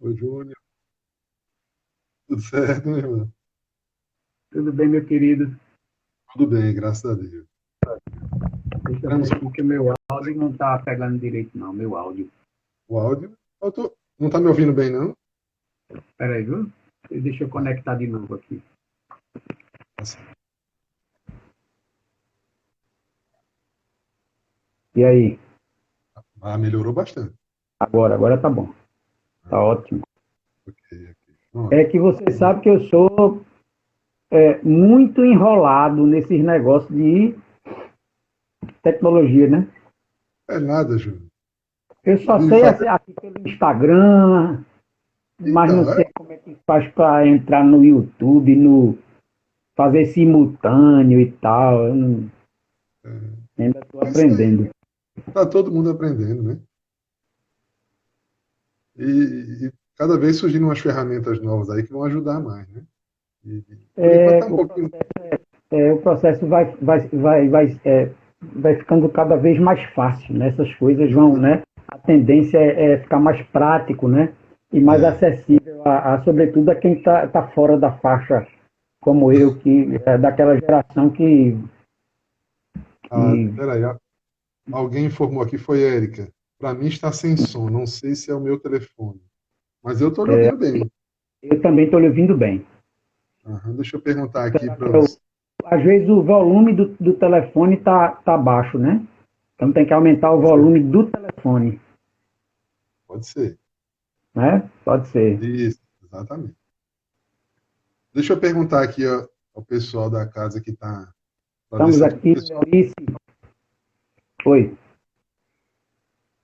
Oi, Júnior. Tudo certo, meu irmão? Tudo bem, meu querido? Tudo bem, graças a Deus. Deixa eu ver Entramos um aqui que o pouquinho meu aqui. áudio não tá pegando direito, não, meu áudio. O áudio. Não está me ouvindo bem, não? Espera aí, viu? Deixa eu Ah, conectar de novo aqui. tá certo. E aí? Melhorou bastante. Agora tá bom. Tá Ah, ótimo. ok, ok. Pronto. É que você sabe que eu sou muito enrolado nesses negócios de tecnologia, né? É nada, Júnior. Eu só Vive sei fazendo. aqui pelo Instagram, mas não Então, sei como é que faz para entrar no YouTube, no fazer simultâneo e tal. Ainda estou é isso aí. aprendendo. Está todo mundo aprendendo, né? E cada vez surgindo umas ferramentas novas aí que vão ajudar mais, né? Por enquanto É, está um o pouquinho. o processo vai ficando cada vez mais fácil, né? Essas coisas vão, né? A tendência é ficar mais prático, né? E mais É. acessível, sobretudo a quem está fora da faixa, como eu, que é daquela geração que Peraí, alguém informou aqui, foi Érica. Para mim está sem som, não sei se é o meu telefone. Mas eu estou lhe ouvindo bem. eu também estou lhe ouvindo bem. Aham, deixa eu perguntar aqui Será para que é os. às vezes o volume do telefone tá baixo, né? Então tem que aumentar o Pode ser. volume do telefone, Pode ser. né? Pode ser. Isso, exatamente. Deixa eu perguntar aqui ao pessoal da casa que está. Para ver Estamos se. aqui, Leonice. Oi.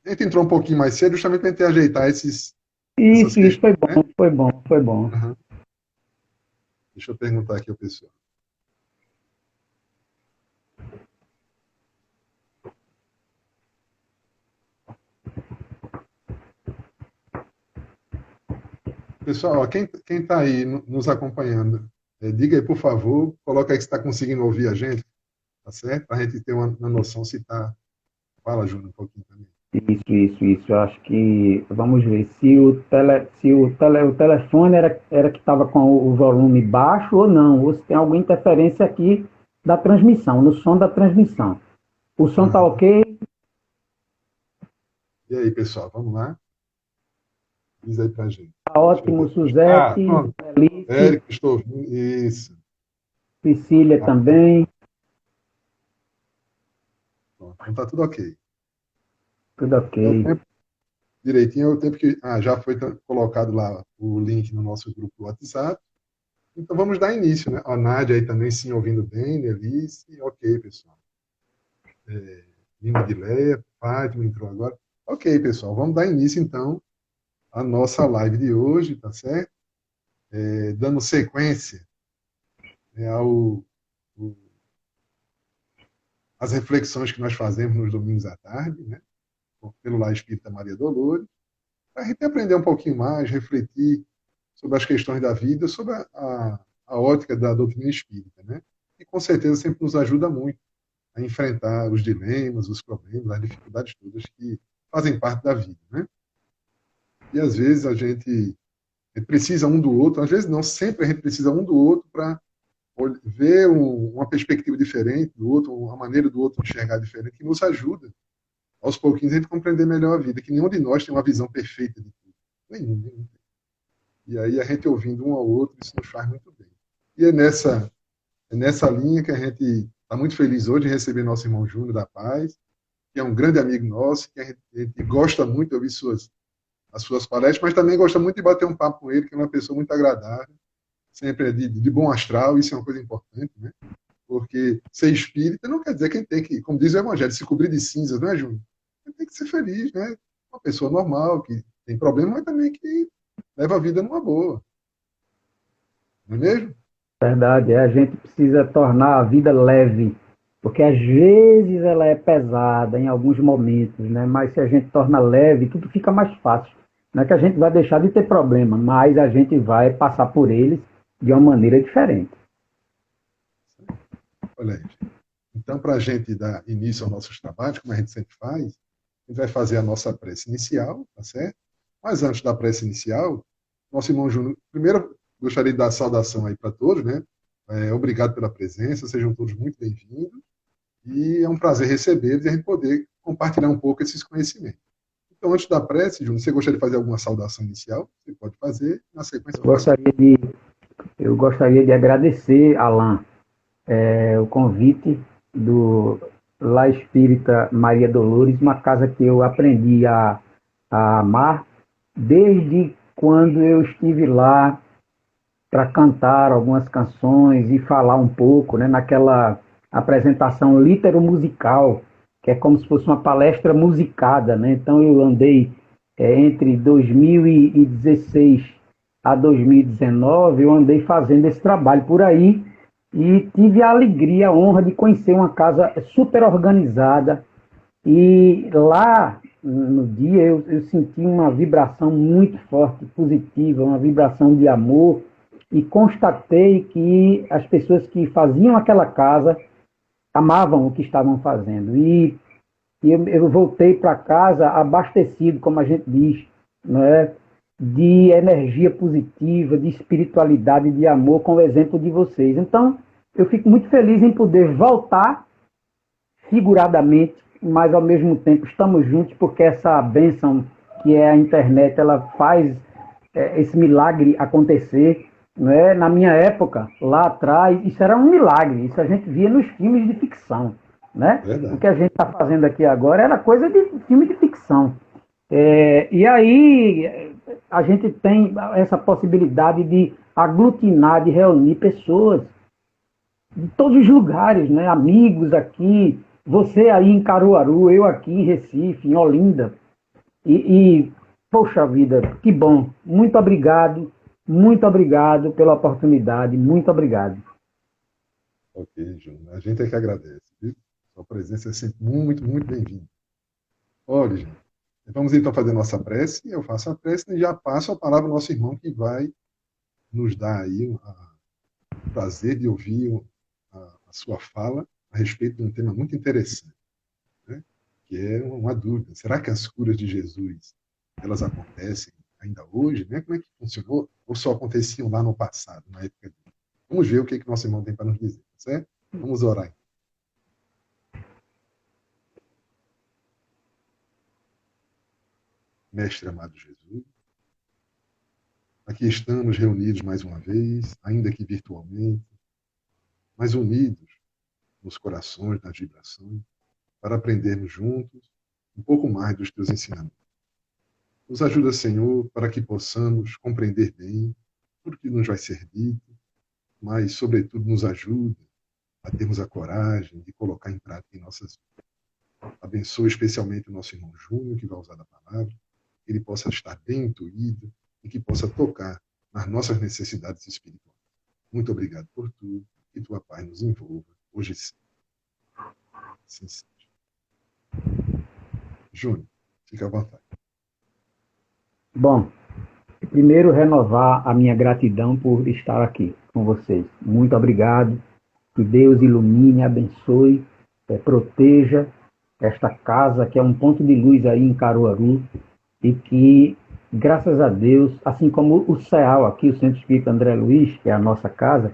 A gente entrou um pouquinho mais cedo, justamente para a gente ajeitar essas Isso questões, foi né? bom, foi bom, foi bom. Aham. Deixa eu perguntar aqui ao pessoal. Pessoal, ó, quem está aí nos acompanhando, diga aí, por favor, coloca aí que está conseguindo ouvir a gente, tá certo? Para a gente ter uma noção se está. Fala, Júnior, um pouquinho também. Isso. Eu acho que vamos ver se o telefone era que estava com o volume baixo ou não, ou se tem alguma interferência aqui da transmissão, no som da transmissão. O som tá Aham. ok? E aí, pessoal, vamos lá? Diz aí para a gente. Tá Deixa eu ótimo, ver. Ah, Suzete, pronto. Felice, Érico, estou ouvindo. Isso. Cecília Ah, também, pronto. Então tá tudo ok. tudo ok. É o tempo direitinho, é o tempo que. Ah, já foi colocado lá o link no nosso grupo do WhatsApp. Então vamos dar início, né? A Nádia aí também sim ouvindo bem, Nelise. Ok, pessoal. Nina de Leia, Fátima entrou agora. Ok, pessoal, vamos dar início então à nossa live de hoje, tá certo? Dando sequência, né, às reflexões que nós fazemos nos domingos à tarde, né? Pelo Lar Espírita Maria Dolores, para a gente aprender um pouquinho mais, refletir sobre as questões da vida, sobre a ótica da doutrina espírita, né? E com certeza sempre nos ajuda muito a enfrentar os dilemas, os problemas, as dificuldades todas que fazem parte da vida, né? E às vezes a gente precisa um do outro, às vezes não, sempre a gente precisa um do outro para ver uma perspectiva diferente do outro, uma maneira do outro enxergar diferente, que nos ajuda, aos pouquinhos, a gente compreender melhor a vida, que nenhum de nós tem uma visão perfeita de tudo. Nenhum. E aí a gente ouvindo um ao outro, isso nos faz muito bem. E é nessa linha que a gente está muito feliz hoje de receber nosso irmão Júnior da Paz, que é um grande amigo nosso, que a gente gosta muito de ouvir as suas palestras, mas também gosta muito de bater um papo com ele, que é uma pessoa muito agradável, sempre é de bom astral, isso é uma coisa importante, né? Porque ser espírita não quer dizer que a gente tem que, como diz o Evangelho, se cobrir de cinzas, não é, Júnior? A gente tem que ser feliz, né? Uma pessoa normal, que tem problema, mas também que leva a vida numa boa, não é mesmo? Verdade, a gente precisa tornar a vida leve, porque às vezes ela é pesada em alguns momentos, né? Mas se a gente torna leve, tudo fica mais fácil. Não é que a gente vai deixar de ter problema, mas a gente vai passar por eles de uma maneira diferente. Olha aí, gente. Então, para a gente dar início aos nossos trabalhos, como a gente sempre faz, a gente vai fazer a nossa prece inicial, tá certo? Mas antes da prece inicial, nosso irmão Júnior, primeiro gostaria de dar saudação aí para todos, né? Obrigado pela presença, sejam todos muito bem-vindos. E é um prazer recebê-los e a gente poder compartilhar um pouco esses conhecimentos. Então, antes da prece, Júnior, você gostaria de fazer alguma saudação inicial? Você pode fazer, na sequência Eu eu faço. gostaria de, eu gostaria de agradecer, Alain, o convite do Lá Espírita Maria Dolores, uma casa que eu aprendi a amar desde quando eu estive lá para cantar algumas canções e falar um pouco, né, naquela apresentação litero-musical, que é como se fosse uma palestra musicada, né? Então eu andei entre 2016 a 2019, eu andei fazendo esse trabalho por aí e tive a alegria, a honra de conhecer uma casa super organizada. E lá no dia eu senti uma vibração muito forte, positiva, uma vibração de amor, e constatei que as pessoas que faziam aquela casa amavam o que estavam fazendo. E eu voltei para casa abastecido, como a gente diz, né, de energia positiva, de espiritualidade, de amor, com o exemplo de vocês. Então, eu fico muito feliz em poder voltar figuradamente, mas ao mesmo tempo estamos juntos, porque essa bênção que é a internet, ela faz esse milagre acontecer. Né? Na minha época, lá atrás, isso era um milagre, isso a gente via nos filmes de ficção. Né? O Verdade. que a gente está fazendo aqui agora era coisa de filme de ficção. E aí a gente tem essa possibilidade de aglutinar, de reunir pessoas de todos os lugares, né? Amigos aqui, você aí em Caruaru, eu aqui em Recife, em Olinda. Poxa vida, que bom. Muito obrigado pela oportunidade, muito obrigado. Ok, Júnior. A gente é que agradece. Viu? Sua presença é sempre muito, muito bem-vinda. Olha, gente, vamos então fazer nossa prece. Eu faço a prece e já passo a palavra ao nosso irmão que vai nos dar aí o prazer de ouvir a sua fala a respeito de um tema muito interessante, né? Que é uma dúvida. Será que as curas de Jesus elas acontecem ainda hoje? Né? Como é que funcionou? Ou só aconteciam lá no passado, na época dele? Vamos ver o que nosso irmão tem para nos dizer, certo? Vamos orar. Mestre amado Jesus, aqui estamos reunidos mais uma vez, ainda que virtualmente, mas unidos nos corações, nas vibrações, para aprendermos juntos um pouco mais dos teus ensinamentos. Nos ajuda, Senhor, para que possamos compreender bem tudo que nos vai ser dito, mas, sobretudo, nos ajuda a termos a coragem de colocar em prática em nossas vidas. Abençoe especialmente o nosso irmão Júnior, que vai usar a palavra, que ele possa estar bem intuído e que possa tocar nas nossas necessidades espirituais. Muito obrigado por tudo, que tua paz nos envolva, hoje e sempre. Assim seja. Júnior, fica à vontade. Bom, primeiro renovar a minha gratidão por estar aqui com vocês. Muito obrigado. Que Deus ilumine, abençoe, proteja esta casa, que é um ponto de luz aí em Caruaru, e que, graças a Deus, assim como o CEAL aqui, o Centro Espírita André Luiz, que é a nossa casa,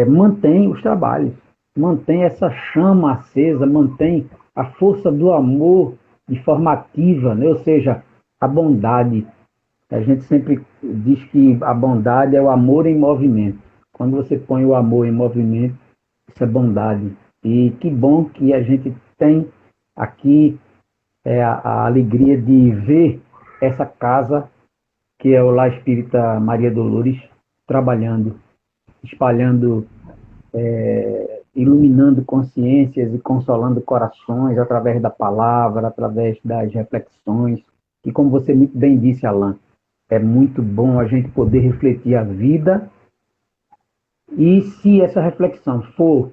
mantém os trabalhos, mantém essa chama acesa, mantém a força do amor de forma ativa, né? Ou seja, a bondade. A gente sempre diz que a bondade é o amor em movimento. Quando você põe o amor em movimento, isso é bondade. E que bom que a gente tem aqui a alegria de ver essa casa, que é o Lar Espírita Maria Dolores, trabalhando, espalhando, iluminando consciências e consolando corações através da palavra, através das reflexões. E como você muito bem disse, Alain, é muito bom a gente poder refletir a vida, e se essa reflexão for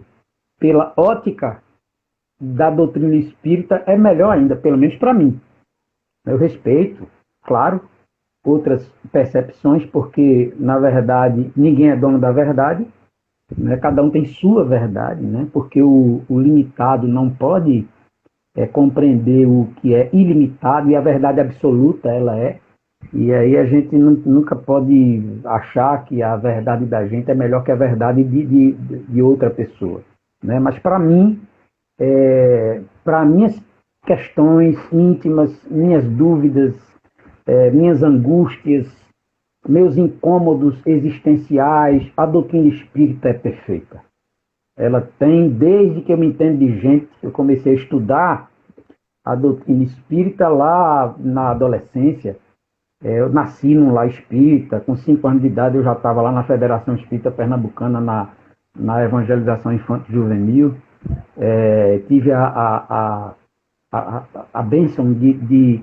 pela ótica da doutrina espírita, é melhor ainda, pelo menos para mim. Eu respeito, claro, outras percepções, porque, na verdade, ninguém é dono da verdade, né? Cada um tem sua verdade, né? Porque o limitado não pode compreender o que é ilimitado, e a verdade absoluta, ela é. E aí a gente nunca pode achar que a verdade da gente é melhor que a verdade de outra pessoa, né? Mas para minhas questões íntimas, minhas dúvidas, minhas angústias, meus incômodos existenciais, a doutrina espírita é perfeita. Ela tem, desde que eu me entendo de gente, eu comecei a estudar a doutrina espírita lá na adolescência. Eu nasci num lar espírita, com 5 anos de idade eu já estava lá na Federação Espírita Pernambucana na evangelização infanto-juvenil. Tive a bênção de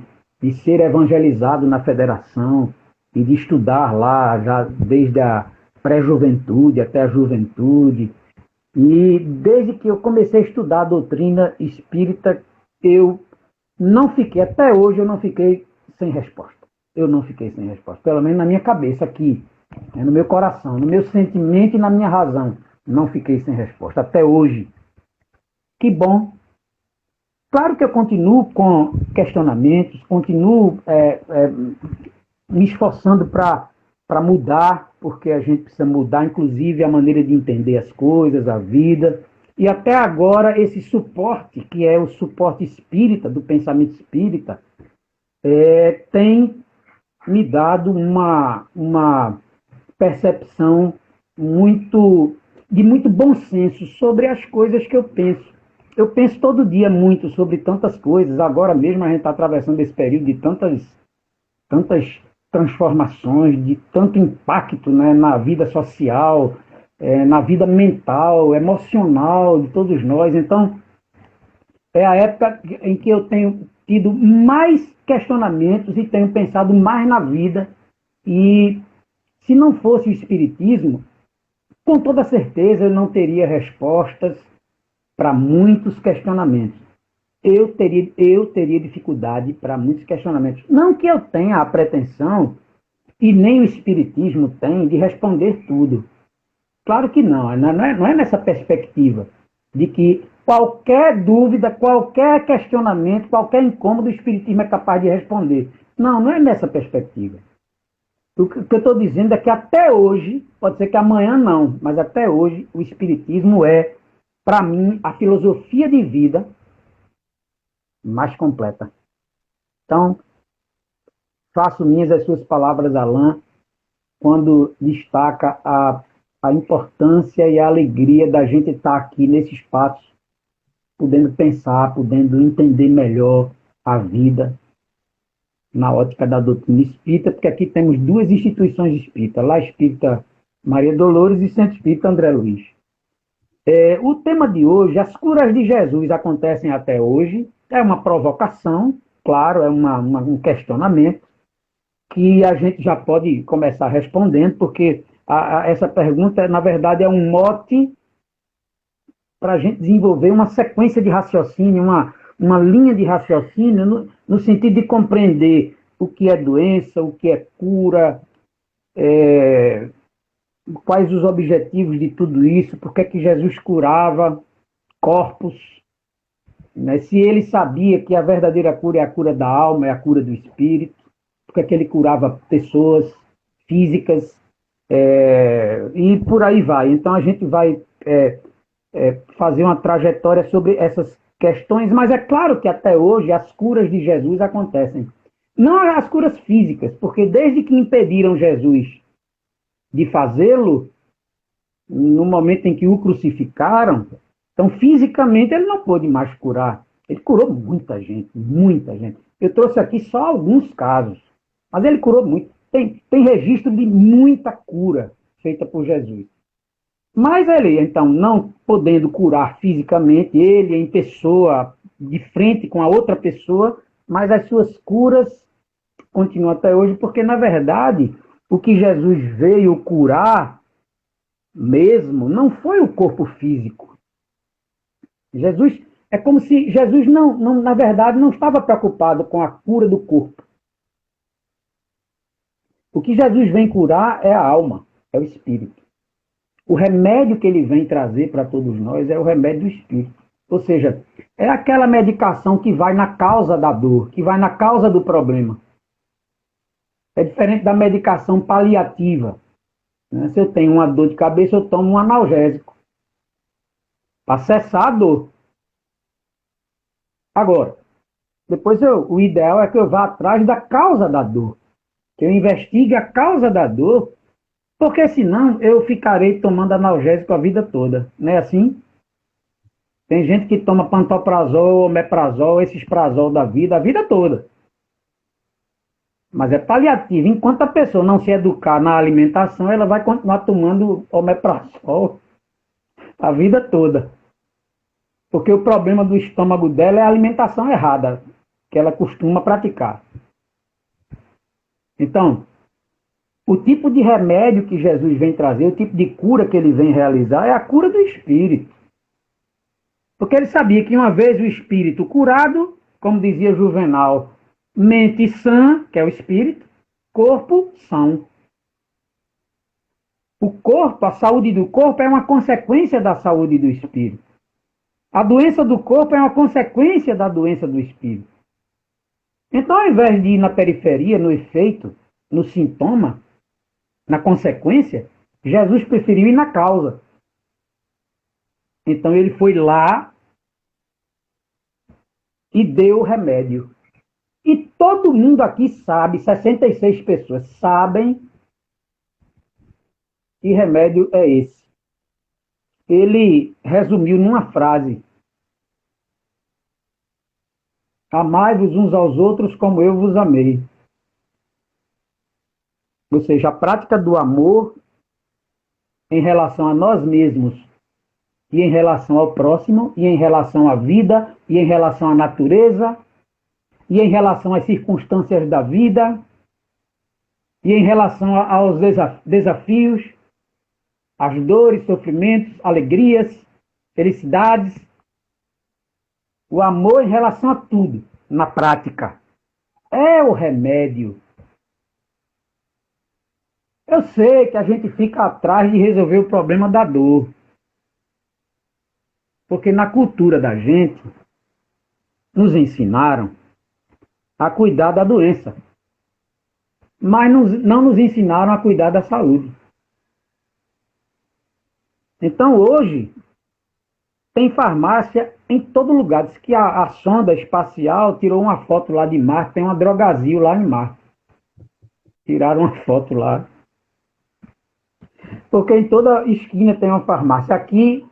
ser evangelizado na federação e de estudar lá, já desde a pré-juventude até a juventude. E desde que eu comecei a estudar a doutrina espírita, eu não fiquei, até hoje eu não fiquei sem resposta. Eu não fiquei sem resposta, pelo menos na minha cabeça aqui, no meu coração, no meu sentimento e na minha razão. Não fiquei sem resposta, até hoje. Que bom. Claro que eu continuo com questionamentos, continuo me esforçando para mudar, porque a gente precisa mudar, inclusive, a maneira de entender as coisas, a vida. E até agora, esse suporte, que é o suporte espírita, do pensamento espírita, tem me dado uma percepção de muito bom senso sobre as coisas que eu penso. Eu penso todo dia muito sobre tantas coisas. Agora mesmo a gente está atravessando esse período de tantas transformações, de tanto impacto, né, na vida social, na vida mental, emocional de todos nós. Então, é a época em que eu tenho tido mais questionamentos e tenho pensado mais na vida. E se não fosse o Espiritismo, com toda certeza eu não teria respostas para muitos questionamentos. Eu teria dificuldade para muitos questionamentos. Não que eu tenha a pretensão, e nem o Espiritismo tem, de responder tudo. Claro que não, não é nessa perspectiva de que qualquer dúvida, qualquer questionamento, qualquer incômodo, o Espiritismo é capaz de responder. Não, não é nessa perspectiva. O que eu estou dizendo é que até hoje, pode ser que amanhã não, mas até hoje o Espiritismo é, para mim, a filosofia de vida mais completa. Então, faço minhas as suas palavras, Alain, quando destaca a importância e a alegria da gente estar aqui nesse espaço, podendo pensar, podendo entender melhor a vida na ótica da doutrina espírita, porque aqui temos 2 instituições espíritas, lá Espírita Maria Dolores e Centro Espírita André Luiz. O tema de hoje, as curas de Jesus acontecem até hoje, é uma provocação, claro, é um questionamento, que a gente já pode começar respondendo, porque essa pergunta, na verdade, é um mote para a gente desenvolver uma sequência de raciocínio, uma linha de raciocínio, no sentido de compreender o que é doença, o que é cura, quais os objetivos de tudo isso, por que é que Jesus curava corpos, né? Se ele sabia que a verdadeira cura é a cura da alma, é a cura do espírito, por que é que ele curava pessoas físicas, e por aí vai. Então a gente vai fazer uma trajetória sobre essas questões, mas é claro que até hoje as curas de Jesus acontecem. Não as curas físicas, porque desde que impediram Jesus de fazê-lo, no momento em que o crucificaram, então fisicamente ele não pôde mais curar. Ele curou muita gente, muita gente. Eu trouxe aqui só alguns casos, mas ele curou muito. Tem registro de muita cura feita por Jesus. Mas ele, então, não podendo curar fisicamente, ele em pessoa, de frente com a outra pessoa, mas as suas curas continuam até hoje, porque, na verdade, o que Jesus veio curar mesmo não foi o corpo físico. Jesus, é como se Jesus, na verdade, não estava preocupado com a cura do corpo. O que Jesus vem curar é a alma, é o espírito. O remédio que ele vem trazer para todos nós é o remédio do espírito. Ou seja, é aquela medicação que vai na causa da dor, que vai na causa do problema. É diferente da medicação paliativa, né? Se eu tenho uma dor de cabeça, eu tomo um analgésico para cessar a dor. Agora, o ideal é que eu vá atrás da causa da dor, que eu investigue a causa da dor, porque senão eu ficarei tomando analgésico a vida toda, não é assim? Tem gente que toma pantoprazol, omeprazol, esses prazol da vida, a vida toda. Mas é paliativo. Enquanto a pessoa não se educar na alimentação, ela vai continuar tomando omeprazol a vida toda. Porque o problema do estômago dela é a alimentação errada, que ela costuma praticar. Então, o tipo de remédio que Jesus vem trazer, o tipo de cura que ele vem realizar, é a cura do espírito. Porque ele sabia que uma vez o espírito curado, como dizia Juvenal, mente sã, que é o espírito, corpo são. O corpo, a saúde do corpo é uma consequência da saúde do espírito. A doença do corpo é uma consequência da doença do espírito. Então, ao invés de ir na periferia, no efeito, no sintoma, na consequência, Jesus preferiu ir na causa. Então, ele foi lá e deu o remédio. E todo mundo aqui sabe, 66 pessoas sabem que remédio é esse. Ele resumiu numa frase: amai-vos uns aos outros como eu vos amei. Ou seja, a prática do amor em relação a nós mesmos, e em relação ao próximo, e em relação à vida, e em relação à natureza, e em relação às circunstâncias da vida, e em relação aos desafios, às dores, sofrimentos, alegrias, felicidades. O amor em relação a tudo, na prática, é o remédio. Eu sei que a gente fica atrás de resolver o problema da dor. Porque na cultura da gente, nos ensinaram a cuidar da doença. Mas não nos ensinaram a cuidar da saúde. Então hoje, tem farmácia em todo lugar. Diz que a sonda espacial tirou uma foto lá de Marte, tem uma Drogazil lá em Marte. Tiraram uma foto lá. Porque em toda esquina tem uma farmácia. Aqui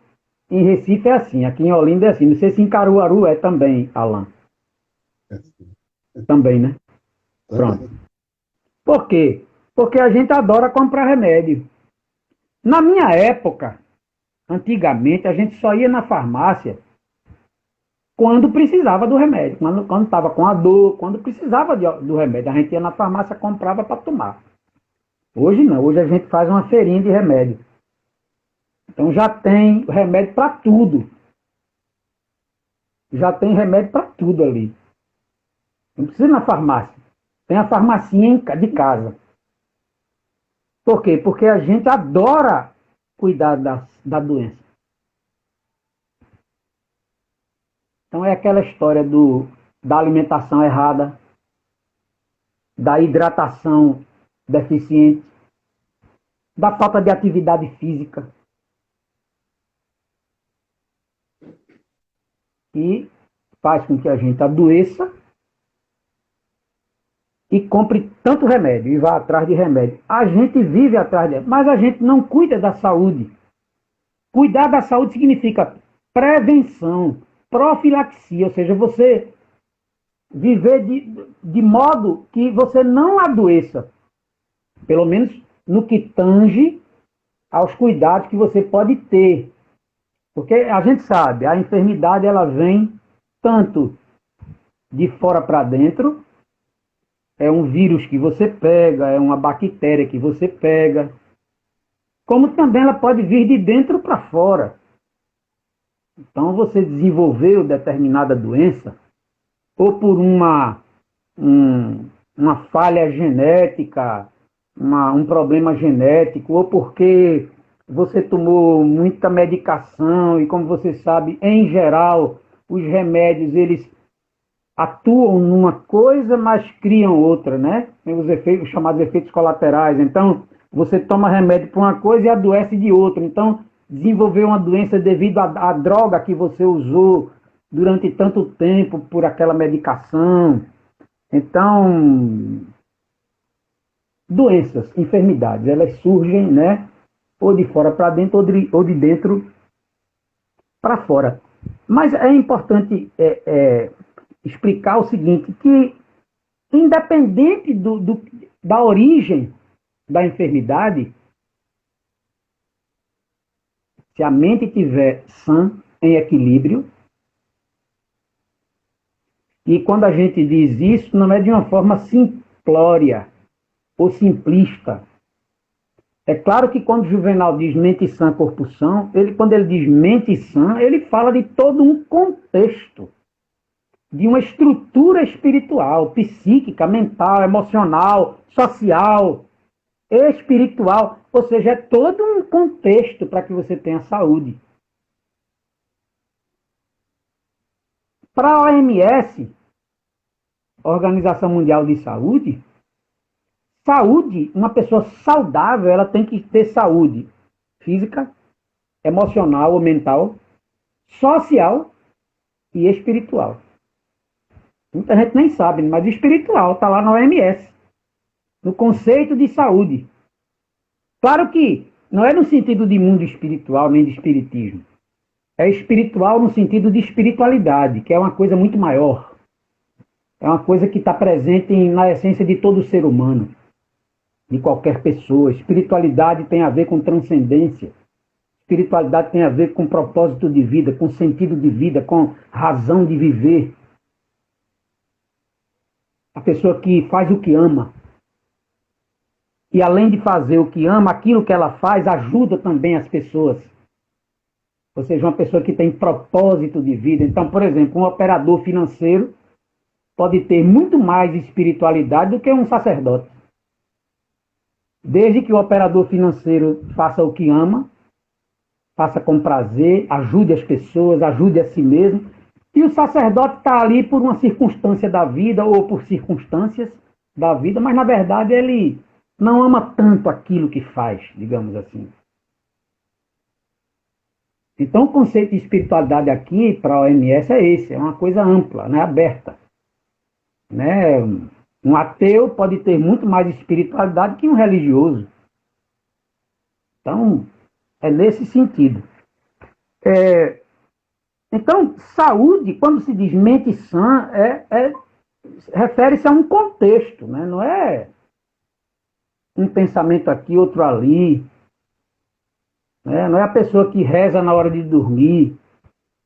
em Recife é assim, aqui em Olinda é assim. Não sei se em Caruaru é também, Alan. Também, né? Pronto. Por quê? Porque a gente adora comprar remédio. Na minha época, antigamente, a gente só ia na farmácia quando precisava do remédio. Quando estava com a dor, quando precisava do remédio. A gente ia na farmácia e comprava para tomar. Hoje não, hoje a gente faz uma feirinha de remédio. Então já tem remédio para tudo. Já tem remédio para tudo ali. Não precisa ir na farmácia. Tem a farmacinha de casa. Por quê? Porque a gente adora cuidar da doença. Então é aquela história da alimentação errada, da hidratação deficiente, da falta de atividade física. E faz com que a gente adoeça e compre tanto remédio e vá atrás de remédio. A gente vive atrás de remédio, mas a gente não cuida da saúde. Cuidar da saúde significa prevenção, profilaxia, ou seja, você viver de modo que você não adoeça, pelo menos no que tange aos cuidados que você pode ter. Porque a gente sabe, a enfermidade ela vem tanto de fora para dentro, é um vírus que você pega, é uma bactéria que você pega, como também ela pode vir de dentro para fora. Então você desenvolveu determinada doença, ou por uma falha genética, um problema genético, ou porque você tomou muita medicação, e como você sabe, em geral, os remédios, eles atuam numa coisa, mas criam outra, né? Tem os chamados efeitos colaterais. Então, você toma remédio para uma coisa e adoece de outra. Então, desenvolveu uma doença devido à droga que você usou durante tanto tempo por aquela medicação. Então, doenças, enfermidades, elas surgem, né? Ou de fora para dentro, ou de dentro para fora. Mas é importante explicar o seguinte, que independente da origem da enfermidade, se a mente estiver sã, em equilíbrio, e quando a gente diz isso, não é de uma forma simplória ou simplista. É claro que quando Juvenal diz mente sã, corpo são, quando ele diz mente sã, ele fala de todo um contexto, de uma estrutura espiritual, psíquica, mental, emocional, social, espiritual, ou seja, é todo um contexto para que você tenha saúde. Para a OMS, Organização Mundial de Saúde, uma pessoa saudável, ela tem que ter saúde física, emocional ou mental, social e espiritual. Muita gente nem sabe, mas o espiritual está lá na OMS, no conceito de saúde. Claro que não é no sentido de mundo espiritual, nem de espiritismo. É espiritual no sentido de espiritualidade, que é uma coisa muito maior. É uma coisa que está presente na essência de todo ser humano, de qualquer pessoa. Espiritualidade tem a ver com transcendência. Espiritualidade tem a ver com propósito de vida, com sentido de vida, com razão de viver. A pessoa que faz o que ama. E além de fazer o que ama, aquilo que ela faz ajuda também as pessoas. Ou seja, uma pessoa que tem propósito de vida. Então, por exemplo, um operador financeiro pode ter muito mais espiritualidade do que um sacerdote. Desde que o operador financeiro faça o que ama, faça com prazer, ajude as pessoas, ajude a si mesmo. E o sacerdote está ali por uma circunstância da vida ou por circunstâncias da vida, mas na verdade ele não ama tanto aquilo que faz, digamos assim. Então o conceito de espiritualidade aqui para a OMS é esse, é uma coisa ampla, né, aberta. Né? Um ateu pode ter muito mais espiritualidade que um religioso. Então, é nesse sentido. Então, saúde, quando se diz mente sã, refere-se a um contexto, né? Não é um pensamento aqui, outro ali. Né? Não é a pessoa que reza na hora de dormir,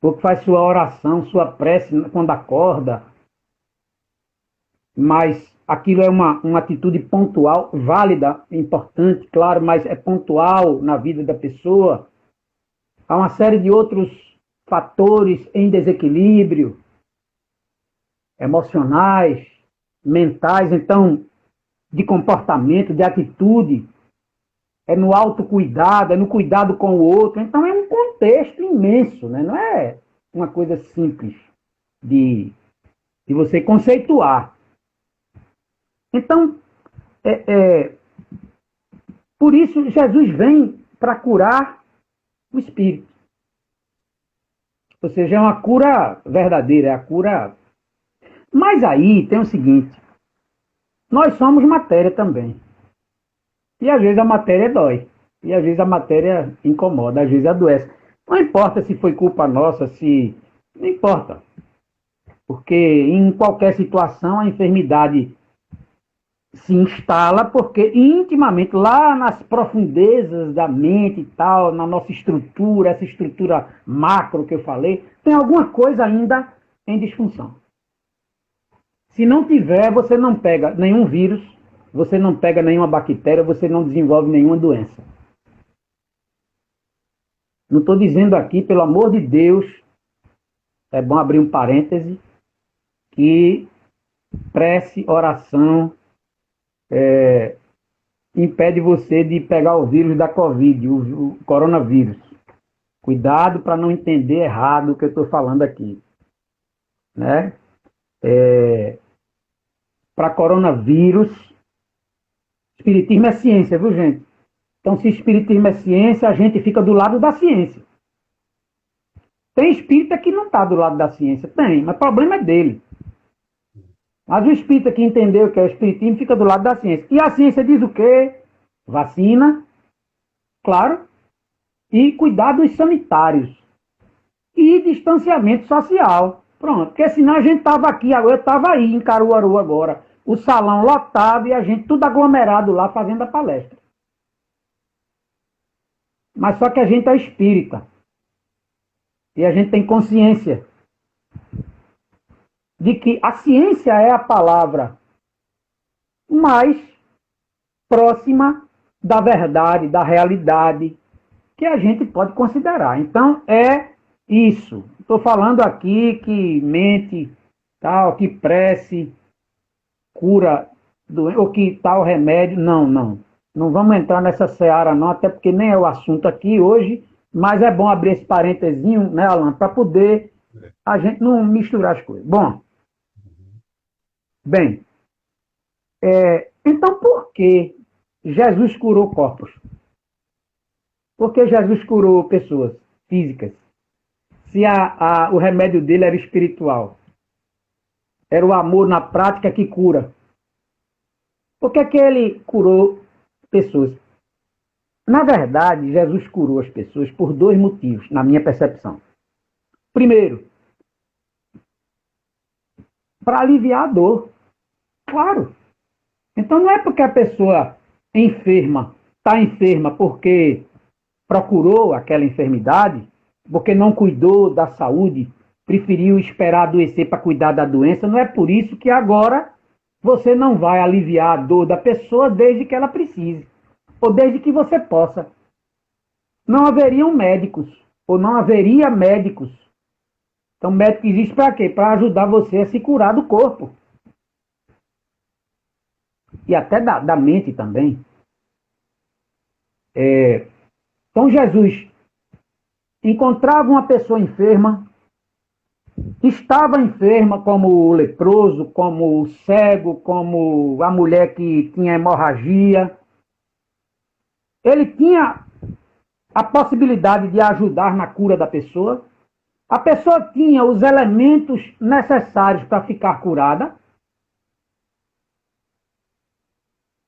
ou que faz sua oração, sua prece quando acorda. Mas aquilo é uma atitude pontual, válida, importante, claro, mas é pontual na vida da pessoa. Há uma série de outros fatores em desequilíbrio, emocionais, mentais, então, de comportamento, de atitude, é no autocuidado, é no cuidado com o outro. Então, é um contexto imenso, né? Não é uma coisa simples de você conceituar. Então, por isso, Jesus vem para curar o espírito. Ou seja, é uma cura verdadeira, é a cura. Mas aí tem o seguinte: nós somos matéria também. E às vezes a matéria dói. E às vezes a matéria incomoda, às vezes adoece. Não importa se foi culpa nossa, não importa. Porque em qualquer situação a enfermidade se instala porque intimamente, lá nas profundezas da mente e tal, na nossa estrutura, essa estrutura macro que eu falei, tem alguma coisa ainda em disfunção. Se não tiver, você não pega nenhum vírus, você não pega nenhuma bactéria, você não desenvolve nenhuma doença. Não estou dizendo aqui, pelo amor de Deus, é bom abrir um parêntese, que prece, oração, impede você de pegar o vírus da Covid, o coronavírus. Cuidado para não entender errado o que eu estou falando aqui. Né? para coronavírus. Espiritismo é ciência, viu, gente? Então, se espiritismo é ciência, a gente fica do lado da ciência. Tem espírita que não está do lado da ciência. Tem, mas o problema é dele. Mas o espírita que entendeu que é o espiritismo fica do lado da ciência. E a ciência diz o quê? Vacina, claro, e cuidados sanitários. E distanciamento social. Pronto, porque senão a gente estava aqui, eu estava aí em Caruaru agora, o salão lotado e a gente tudo aglomerado lá fazendo a palestra. Mas só que a gente é espírita. E a gente tem consciência de que a ciência é a palavra mais próxima da verdade, da realidade, que a gente pode considerar. Então, é isso. Estou falando aqui que mente, tal, que prece, cura, ou que tal remédio. Não, não. Não vamos entrar nessa seara, não, até porque nem é o assunto aqui hoje, mas é bom abrir esse parentezinho, né, Alan, para poder a gente não misturar as coisas. Bom, bem, então por que Jesus curou corpos? Por que Jesus curou pessoas físicas? Se o remédio dele era espiritual. Era o amor na prática que cura. Por que ele curou pessoas? Na verdade, Jesus curou as pessoas por dois motivos, na minha percepção. Primeiro, para aliviar a dor. Claro. Então não é porque a pessoa está enferma porque procurou aquela enfermidade, porque não cuidou da saúde, preferiu esperar adoecer para cuidar da doença, não é por isso que agora você não vai aliviar a dor da pessoa desde que ela precise, ou desde que você possa. Não haveriam médicos, ou não haveria médicos. Então médico existe para quê? Para ajudar você a se curar do corpo. E até da mente também. Então Jesus encontrava uma pessoa enferma, estava enferma como o leproso, como o cego, como a mulher que tinha hemorragia. Ele tinha a possibilidade de ajudar na cura da pessoa. A pessoa tinha os elementos necessários para ficar curada,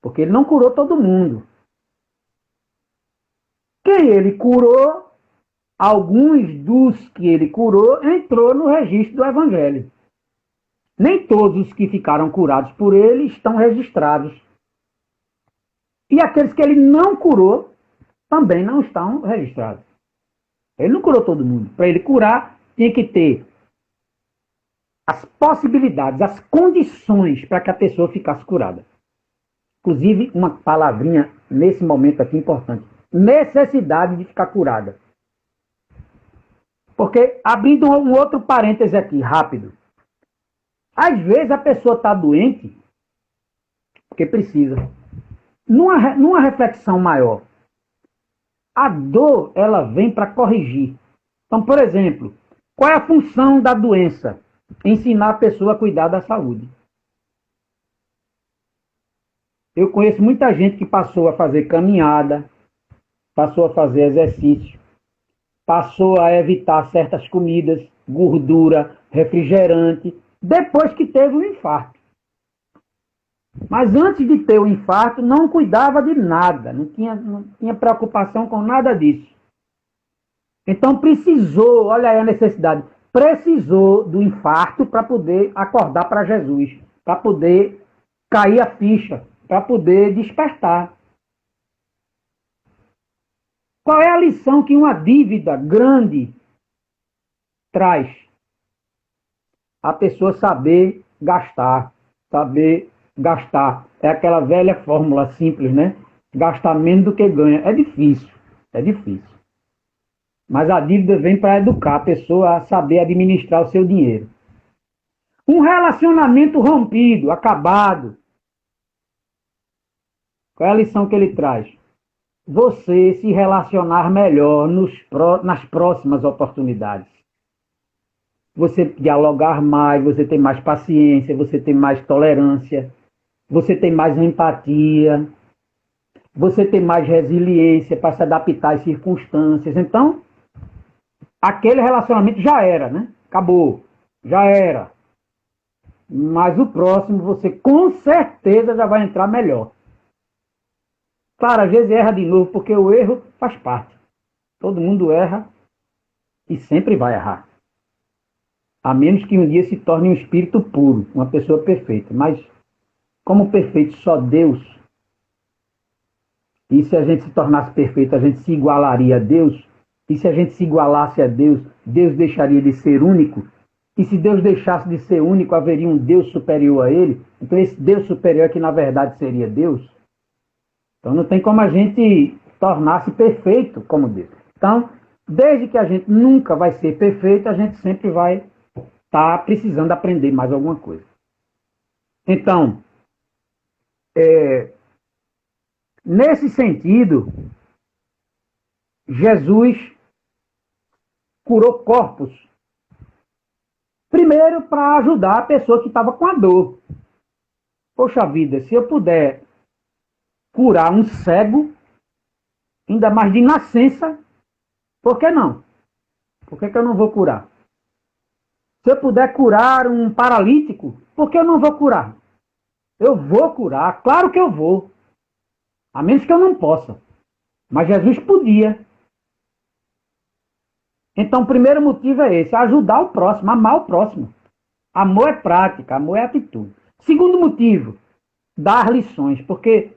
porque ele não curou todo mundo. Quem ele curou, alguns dos que ele curou, entrou no registro do Evangelho. Nem todos os que ficaram curados por ele estão registrados. E aqueles que ele não curou, também não estão registrados. Ele não curou todo mundo. Para ele curar, tinha que ter as possibilidades, as condições para que a pessoa ficasse curada. Inclusive, uma palavrinha nesse momento aqui importante. Necessidade de ficar curada. Porque, abrindo um outro parêntese aqui, rápido. Às vezes a pessoa está doente porque precisa. Numa reflexão maior, a dor, ela vem para corrigir. Então, por exemplo, qual é a função da doença? Ensinar a pessoa a cuidar da saúde. Eu conheço muita gente que passou a fazer caminhada, passou a fazer exercício, passou a evitar certas comidas, gordura, refrigerante, depois que teve um infarto. Mas antes de ter o infarto, não cuidava de nada, não tinha preocupação com nada disso. Então precisou, olha aí a necessidade, precisou do infarto para poder acordar para Jesus, para poder cair a ficha, para poder despertar. Qual é a lição que uma dívida grande traz? A pessoa saber gastar. É aquela velha fórmula simples, né? Gastar menos do que ganha. É difícil. Mas a dívida vem para educar a pessoa a saber administrar o seu dinheiro. Um relacionamento rompido, acabado. Qual é a lição que ele traz? Você se relacionar melhor nas próximas oportunidades. você dialogar mais, você tem mais paciência, você tem mais tolerância, você tem mais empatia, você tem mais resiliência para se adaptar às circunstâncias. Então, aquele relacionamento já era, né? Acabou, já era. Mas o próximo você com certeza já vai entrar melhor. Claro, às vezes erra de novo, porque o erro faz parte. Todo mundo erra e sempre vai errar. A menos que um dia se torne um espírito puro, uma pessoa perfeita. Mas, como perfeito só Deus, e se a gente se tornasse perfeito, a gente se igualaria a Deus, e se a gente se igualasse a Deus, Deus deixaria de ser único, e se Deus deixasse de ser único, haveria um Deus superior a ele, então esse Deus superior é que na verdade seria Deus. Então não tem como a gente tornar-se perfeito como Deus. Então, desde que a gente nunca vai ser perfeito, a gente sempre vai estar precisando aprender mais alguma coisa. Então, nesse sentido, Jesus curou corpos. Primeiro, para ajudar a pessoa que estava com a dor. Poxa vida, se eu puder curar um cego, ainda mais de nascença, por que não? Por que eu não vou curar? Se eu puder curar um paralítico, por que eu não vou curar? Eu vou curar, claro que eu vou. A menos que eu não possa. Mas Jesus podia. Então, o primeiro motivo é esse, ajudar o próximo, amar o próximo. Amor é prática, amor é atitude. Segundo motivo, dar lições, porque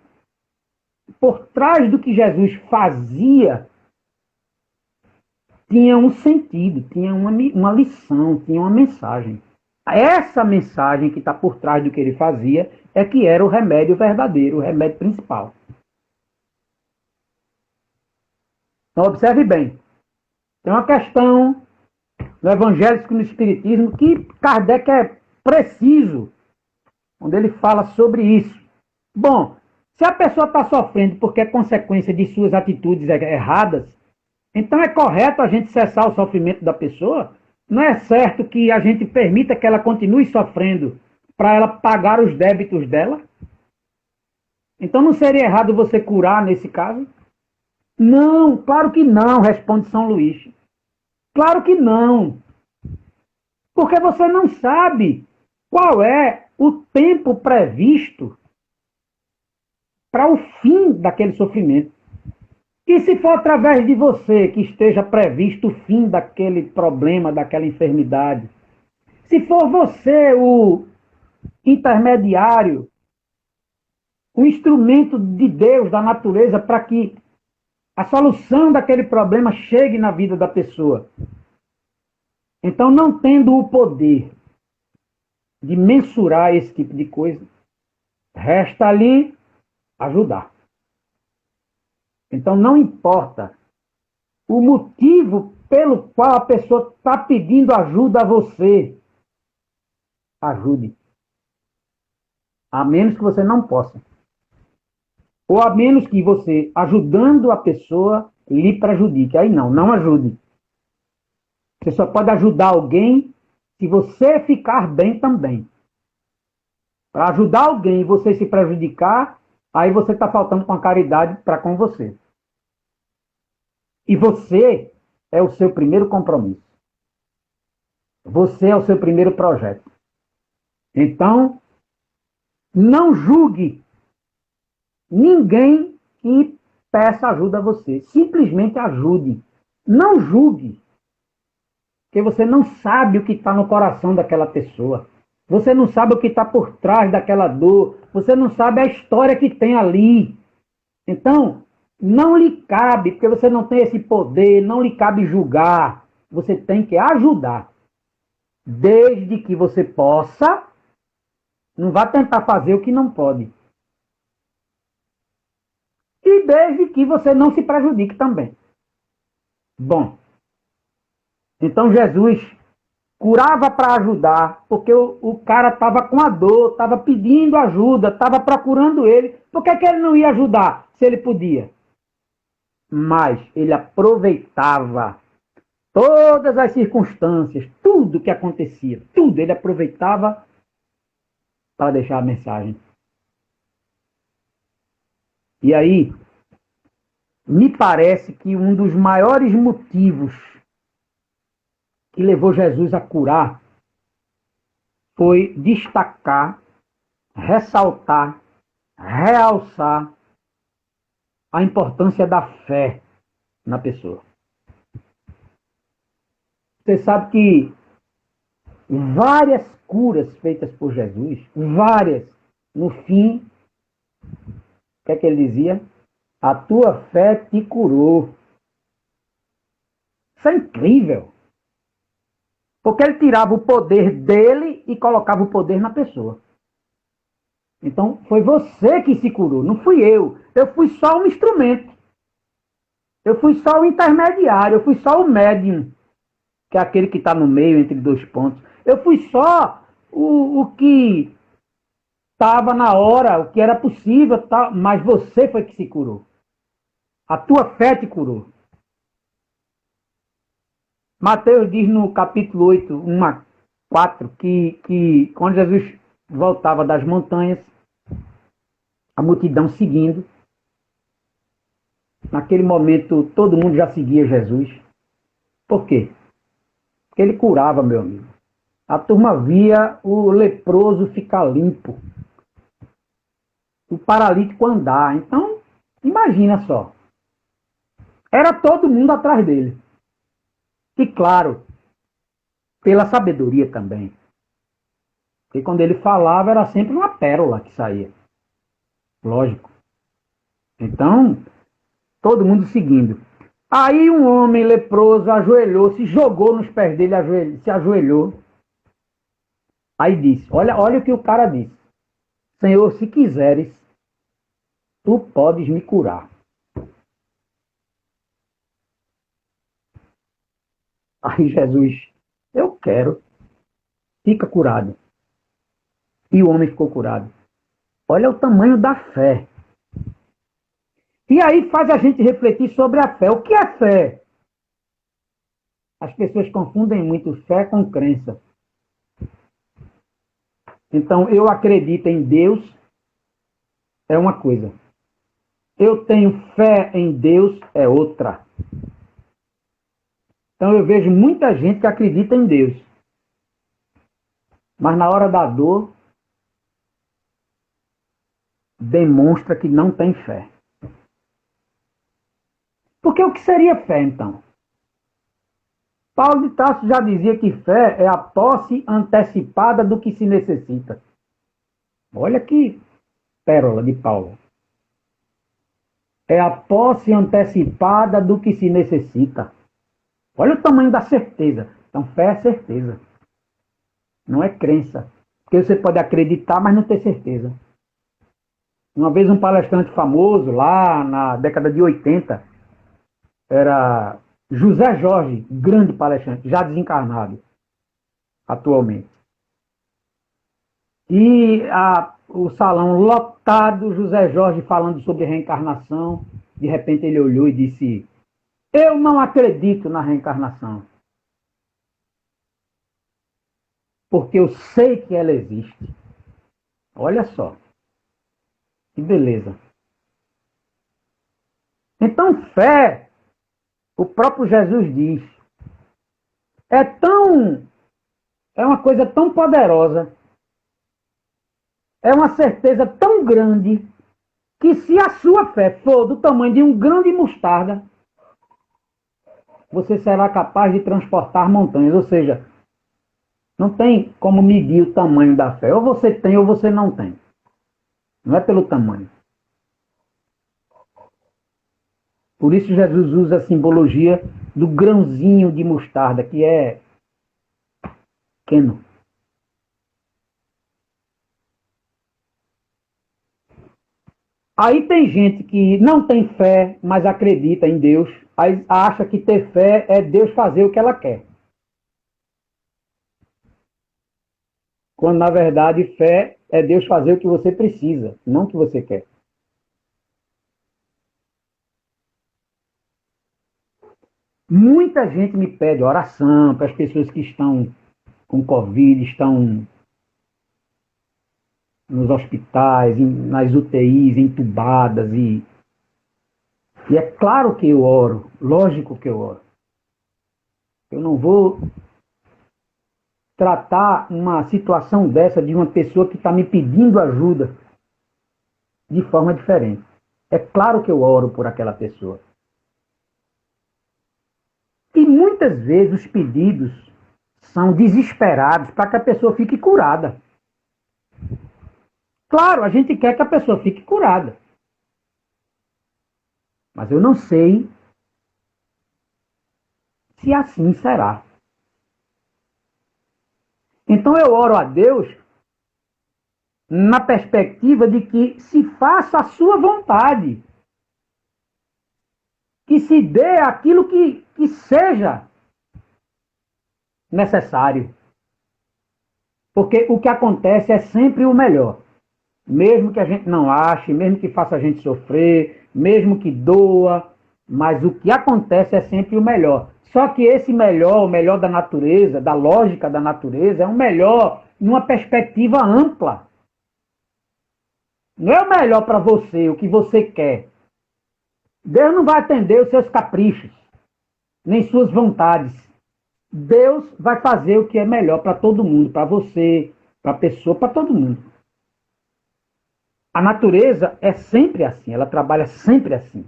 por trás do que Jesus fazia, tinha um sentido, tinha uma lição, tinha uma mensagem. Essa mensagem que está por trás do que ele fazia é que era o remédio verdadeiro, o remédio principal. Então, observe bem. Tem uma questão no evangélico e no espiritismo que Kardec é preciso, quando ele fala sobre isso. Bom, se a pessoa está sofrendo porque é consequência de suas atitudes erradas, então é correto a gente cessar o sofrimento da pessoa? Não é certo que a gente permita que ela continue sofrendo para ela pagar os débitos dela? Então não seria errado você curar nesse caso? Não, claro que não, responde São Luís. Claro que não. Porque você não sabe qual é o tempo previsto para o fim daquele sofrimento. E se for através de você que esteja previsto o fim daquele problema, daquela enfermidade, se for você o intermediário, o instrumento de Deus, da natureza, para que a solução daquele problema chegue na vida da pessoa. Então, não tendo o poder de mensurar esse tipo de coisa, resta ali ajudar. Então, não importa o motivo pelo qual a pessoa está pedindo ajuda a você, ajude. A menos que você não possa. Ou a menos que você, ajudando a pessoa, lhe prejudique. Aí não ajude. Você só pode ajudar alguém se você ficar bem também. Para ajudar alguém e você se prejudicar, aí você está faltando com a caridade para com você. E você é o seu primeiro compromisso. Você é o seu primeiro projeto. Então, não julgue ninguém que peça ajuda a você. Simplesmente ajude. Não julgue. Porque você não sabe o que está no coração daquela pessoa. Você não sabe o que está por trás daquela dor. Você não sabe a história que tem ali. Então, não lhe cabe, porque você não tem esse poder, não lhe cabe julgar. Você tem que ajudar. Desde que você possa, não vá tentar fazer o que não pode. E desde que você não se prejudique também. Bom, então Jesus curava para ajudar, porque o cara estava com a dor, estava pedindo ajuda, estava procurando ele. Por que ele não ia ajudar se ele podia? Mas ele aproveitava Todas as circunstâncias, tudo que acontecia, tudo ele aproveitava para deixar a mensagem. E aí, me parece que um dos maiores motivos que levou Jesus a curar foi destacar, ressaltar, realçar a importância da fé na pessoa. Você sabe que várias curas feitas por Jesus, várias, no fim, o que é que ele dizia? A tua fé te curou. Isso é incrível. Porque ele tirava o poder dele e colocava o poder na pessoa. Então, foi você que se curou, não fui eu. Eu fui só um instrumento. Eu fui só o intermediário, eu fui só o médium, que é aquele que está no meio entre dois pontos. Eu fui só o que estava na hora, o que era possível, tá? Mas você foi que se curou. A tua fé te curou. Mateus diz no capítulo 8, 1 a 4, que quando Jesus voltava das montanhas, a multidão seguindo, naquele momento todo mundo já seguia Jesus. Por quê? Porque ele curava, meu amigo. A turma via o leproso ficar limpo, o paralítico andar. Então, imagina só. Era todo mundo atrás dele. E claro, pela sabedoria também. Porque quando ele falava, era sempre uma pérola que saía. Lógico. Então, todo mundo seguindo. Aí um homem leproso ajoelhou, se jogou nos pés dele, se ajoelhou. Aí disse, olha o que o cara disse. Senhor, se quiseres, tu podes me curar. Aí Jesus, eu quero, fica curado. E o homem ficou curado. Olha o tamanho da fé. E aí faz a gente refletir sobre a fé. O que é fé? As pessoas confundem muito fé com crença. Então, eu acredito em Deus é uma coisa. Eu tenho fé em Deus é outra. Então, eu vejo muita gente que acredita em Deus. Mas na hora da dor, demonstra que não tem fé. Porque o que seria fé, então? Paulo de Tarso já dizia que fé é a posse antecipada do que se necessita. Olha que pérola de Paulo. É a posse antecipada do que se necessita. Olha o tamanho da certeza. Então, fé é certeza. Não é crença. Porque você pode acreditar, mas não ter certeza. Uma vez um palestrante famoso, lá na década de 80, era José Jorge, grande palestrante, já desencarnado atualmente. E o salão lotado, José Jorge falando sobre reencarnação. De repente ele olhou e disse, eu não acredito na reencarnação. Porque eu sei que ela existe. Olha só. Que beleza. Então, fé, o próprio Jesus diz, é uma coisa tão poderosa, é uma certeza tão grande, que se a sua fé for do tamanho de um grão de mostarda, você será capaz de transportar montanhas. Ou seja, não tem como medir o tamanho da fé. Ou você tem ou você não tem. Não é pelo tamanho. Por isso Jesus usa a simbologia do grãozinho de mostarda, que é pequeno. Aí tem gente que não tem fé, mas acredita em Deus, aí acha que ter fé é Deus fazer o que ela quer. Quando, na verdade, fé é Deus fazer o que você precisa, não o que você quer. Muita gente me pede oração para as pessoas que estão com Covid, estão nos hospitais, nas UTIs, entubadas. E é claro que eu oro, lógico que eu oro. Eu não vou tratar uma situação dessa de uma pessoa que está me pedindo ajuda de forma diferente. É claro que eu oro por aquela pessoa. E muitas vezes os pedidos são desesperados para que a pessoa fique curada. Claro, a gente quer que a pessoa fique curada. Mas eu não sei se assim será. Então eu oro a Deus na perspectiva de que se faça a sua vontade. Que se dê aquilo que seja necessário. Porque o que acontece é sempre o melhor. Mesmo que a gente não ache, mesmo que faça a gente sofrer, mesmo que doa, mas o que acontece é sempre o melhor. Só que esse melhor, o melhor da natureza, da lógica da natureza, é um melhor numa perspectiva ampla. Não é o melhor para você, o que você quer. Deus não vai atender os seus caprichos, nem suas vontades. Deus vai fazer o que é melhor para todo mundo, para você, para a pessoa, para todo mundo. A natureza é sempre assim, ela trabalha sempre assim,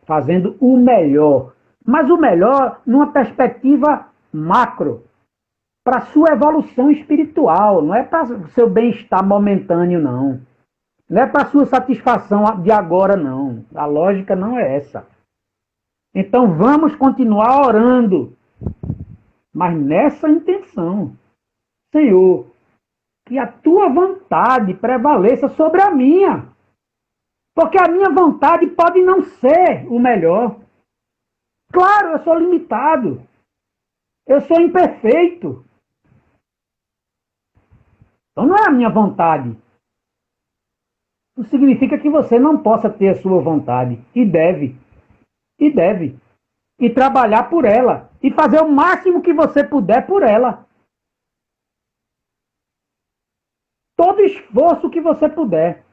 fazendo o melhor, mas o melhor numa perspectiva macro, para sua evolução espiritual, não é para seu bem-estar momentâneo, não. Não é para sua satisfação de agora, não. A lógica não é essa. Então vamos continuar orando, mas nessa intenção. Senhor, que a tua vontade prevaleça sobre a minha. Porque a minha vontade pode não ser o melhor. Claro, eu sou limitado. Eu sou imperfeito. Então não é a minha vontade. Não significa que você não possa ter a sua vontade. E deve. E deve. E trabalhar por ela. E fazer o máximo que você puder por ela. Todo esforço que você puder.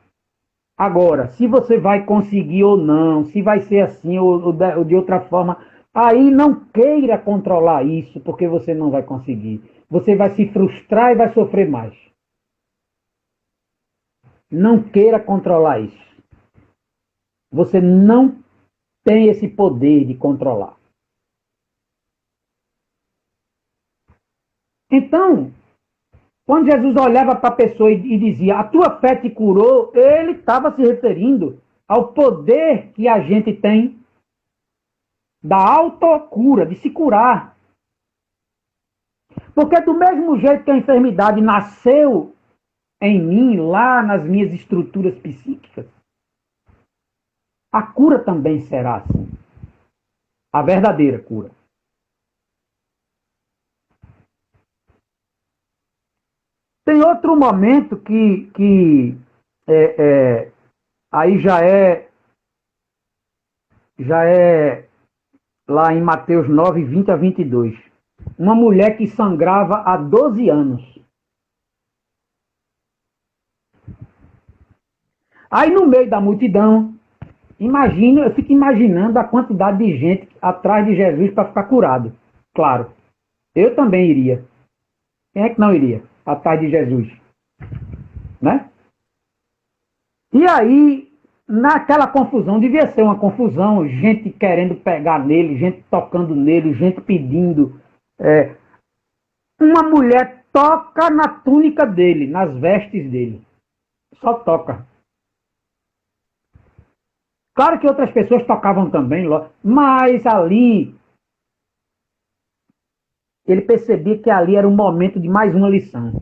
Agora, se você vai conseguir ou não, se vai ser assim ou de outra forma, aí não queira controlar isso, porque você não vai conseguir. Você vai se frustrar e vai sofrer mais. Não queira controlar isso. Você não tem esse poder de controlar. Então, quando Jesus olhava para a pessoa e dizia, a tua fé te curou, ele estava se referindo ao poder que a gente tem da autocura, de se curar. Porque do mesmo jeito que a enfermidade nasceu em mim, lá nas minhas estruturas psíquicas, a cura também será assim. A verdadeira cura. Tem outro momento que aí já é lá em Mateus 9, 20 a 22. Uma mulher que sangrava há 12 anos. Aí no meio da multidão, eu fico imaginando a quantidade de gente atrás de Jesus para ficar curado. Claro, eu também iria. Quem é que não iria atrás de Jesus? Né? E aí, naquela confusão, devia ser uma confusão, gente querendo pegar nele, gente tocando nele, gente pedindo. Uma mulher toca na túnica dele, nas vestes dele. Só toca. Claro que outras pessoas tocavam também, mas ali ele percebia que ali era um momento de mais uma lição.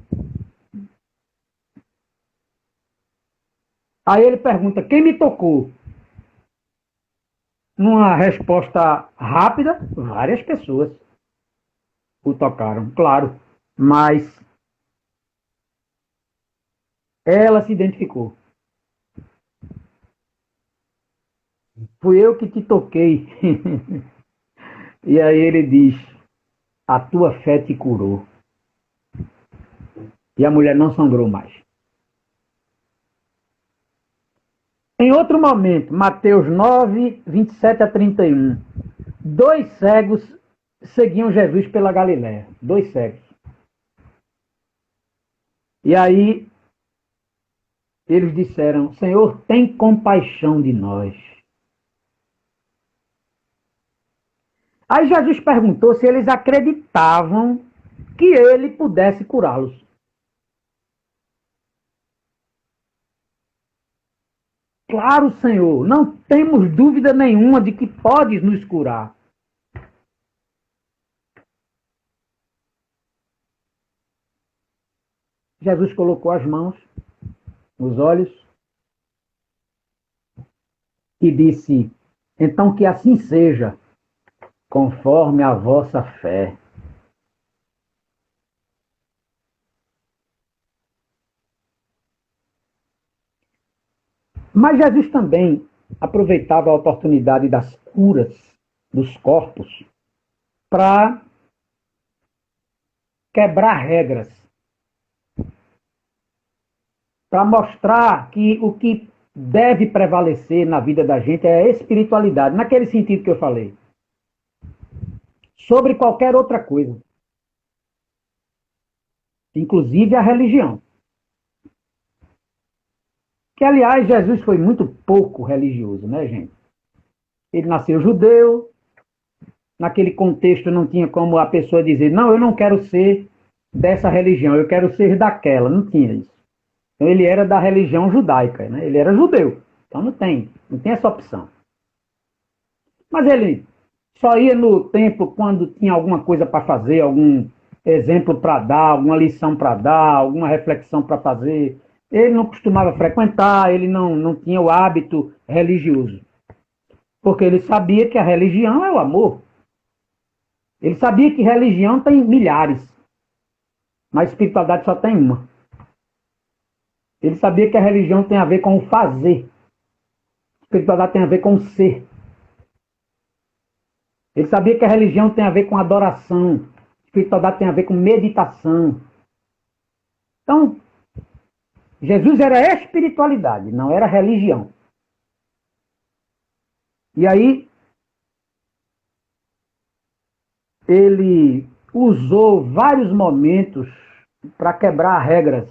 Aí ele pergunta, quem me tocou? Numa resposta rápida, várias pessoas o tocaram, claro. Mas ela se identificou. Fui eu que te toquei. E aí ele diz, a tua fé te curou. E a mulher não sangrou mais. Em outro momento, Mateus 9, 27 a 31, 2 cegos seguiam Jesus pela Galiléia. 2 cegos. E aí eles disseram, Senhor, tem compaixão de nós. Aí Jesus perguntou se eles acreditavam que ele pudesse curá-los. Claro, Senhor, não temos dúvida nenhuma de que podes nos curar. Jesus colocou as mãos nos olhos e disse, então que assim seja, conforme a vossa fé. Mas Jesus também aproveitava a oportunidade das curas dos corpos para quebrar regras, para mostrar que o que deve prevalecer na vida da gente é a espiritualidade, naquele sentido que eu falei, sobre qualquer outra coisa, inclusive a religião. Que, aliás, Jesus foi muito pouco religioso, né, gente? Ele nasceu judeu, naquele contexto não tinha como a pessoa dizer, não, eu não quero ser dessa religião, eu quero ser daquela, não tinha isso. Então ele era da religião judaica, né? Ele era judeu, então não tem essa opção. Mas ele só ia no templo quando tinha alguma coisa para fazer, algum exemplo para dar, alguma lição para dar, alguma reflexão para fazer. Ele não costumava frequentar, ele não tinha o hábito religioso. Porque ele sabia que a religião é o amor. Ele sabia que religião tem milhares, mas espiritualidade só tem uma. Ele sabia que a religião tem a ver com o fazer. A espiritualidade tem a ver com o ser. Ele sabia que a religião tem a ver com adoração. A espiritualidade tem a ver com meditação. Então, Jesus era espiritualidade, não era religião. E aí, ele usou vários momentos para quebrar regras.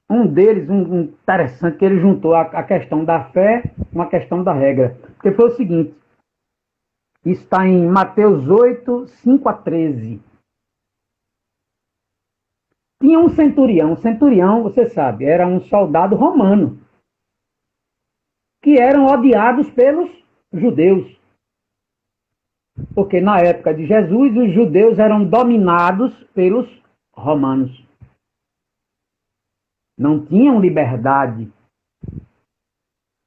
Um deles, um interessante, que ele juntou a questão da fé com a questão da regra. Porque foi o seguinte, está em Mateus 8, 5 a 13. Tinha um centurião, você sabe, era um soldado romano, que eram odiados pelos judeus. Porque na época de Jesus, os judeus eram dominados pelos romanos. Não tinham liberdade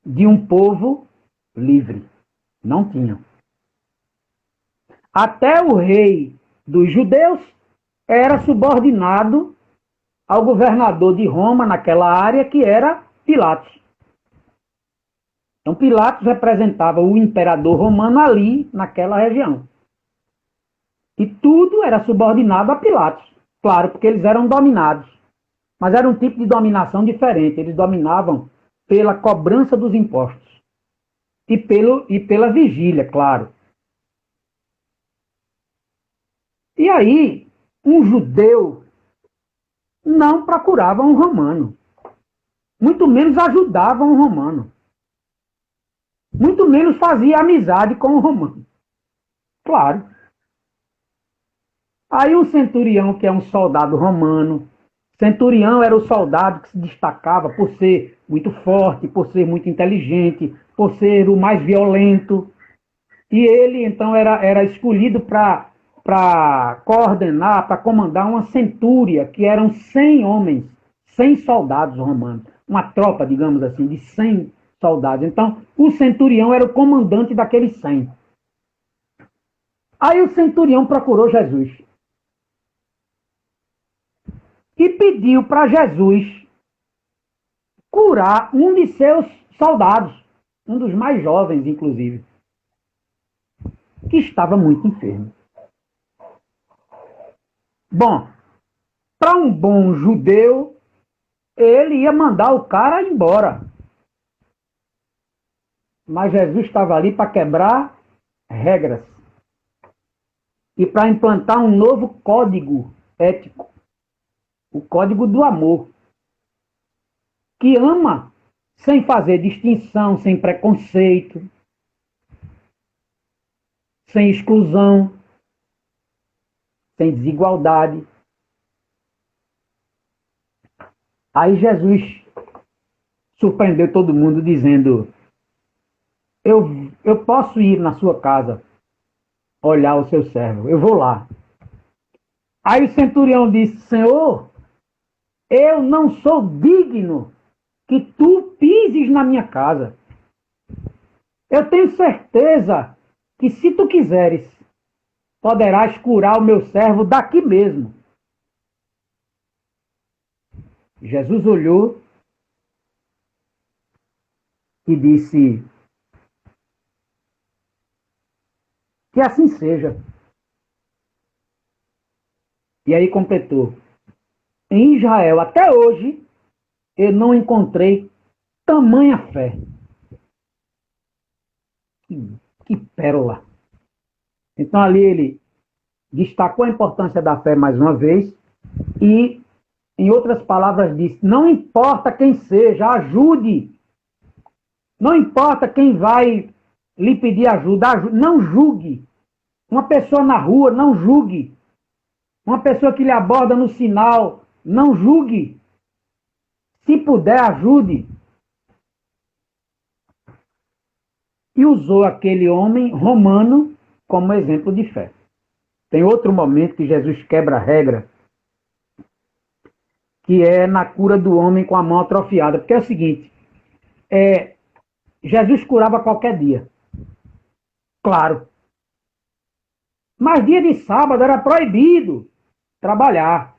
de um povo livre. Não tinham. Até o rei dos judeus era subordinado ao governador de Roma, naquela área, que era Pilatos. Então, Pilatos representava o imperador romano ali, naquela região. E tudo era subordinado a Pilatos. Claro, porque eles eram dominados. Mas era um tipo de dominação diferente. Eles dominavam pela cobrança dos impostos. E pela vigília, claro. E aí, um judeu não procurava um romano. Muito menos ajudava um romano. Muito menos fazia amizade com um romano. Claro. Aí um centurião, que é um soldado romano, centurião era o soldado que se destacava por ser muito forte, por ser muito inteligente, por ser o mais violento. E ele, então, era escolhido para coordenar, para comandar uma centúria, que eram 100 homens, 100 soldados romanos. Uma tropa, digamos assim, de 100 soldados. Então, o centurião era o comandante daqueles 100. Aí o centurião procurou Jesus. E pediu para Jesus curar um de seus soldados, um dos mais jovens, inclusive, que estava muito enfermo. Bom, para um bom judeu, ele ia mandar o cara embora. Mas Jesus estava ali para quebrar regras e para implantar um novo código ético, o código do amor, que ama sem fazer distinção, sem preconceito, sem exclusão, sem desigualdade. Aí Jesus surpreendeu todo mundo dizendo: eu posso ir na sua casa olhar o seu servo, eu vou lá. Aí o centurião disse: Senhor, eu não sou digno que tu pises na minha casa. Eu tenho certeza que se tu quiseres, poderás curar o meu servo daqui mesmo. Jesus olhou e disse: que assim seja. E aí completou: em Israel, até hoje, eu não encontrei tamanha fé. Que pérola. Então ali ele destacou a importância da fé mais uma vez e, em outras palavras, disse: não importa quem seja, ajude. Não importa quem vai lhe pedir ajuda, não julgue. Uma pessoa na rua, não julgue. Uma pessoa que lhe aborda no sinal, não julgue. Se puder, ajude. E usou aquele homem romano como exemplo de fé. Tem outro momento que Jesus quebra a regra, que é na cura do homem com a mão atrofiada. Porque é o seguinte, Jesus curava qualquer dia. Claro. Mas dia de sábado era proibido trabalhar.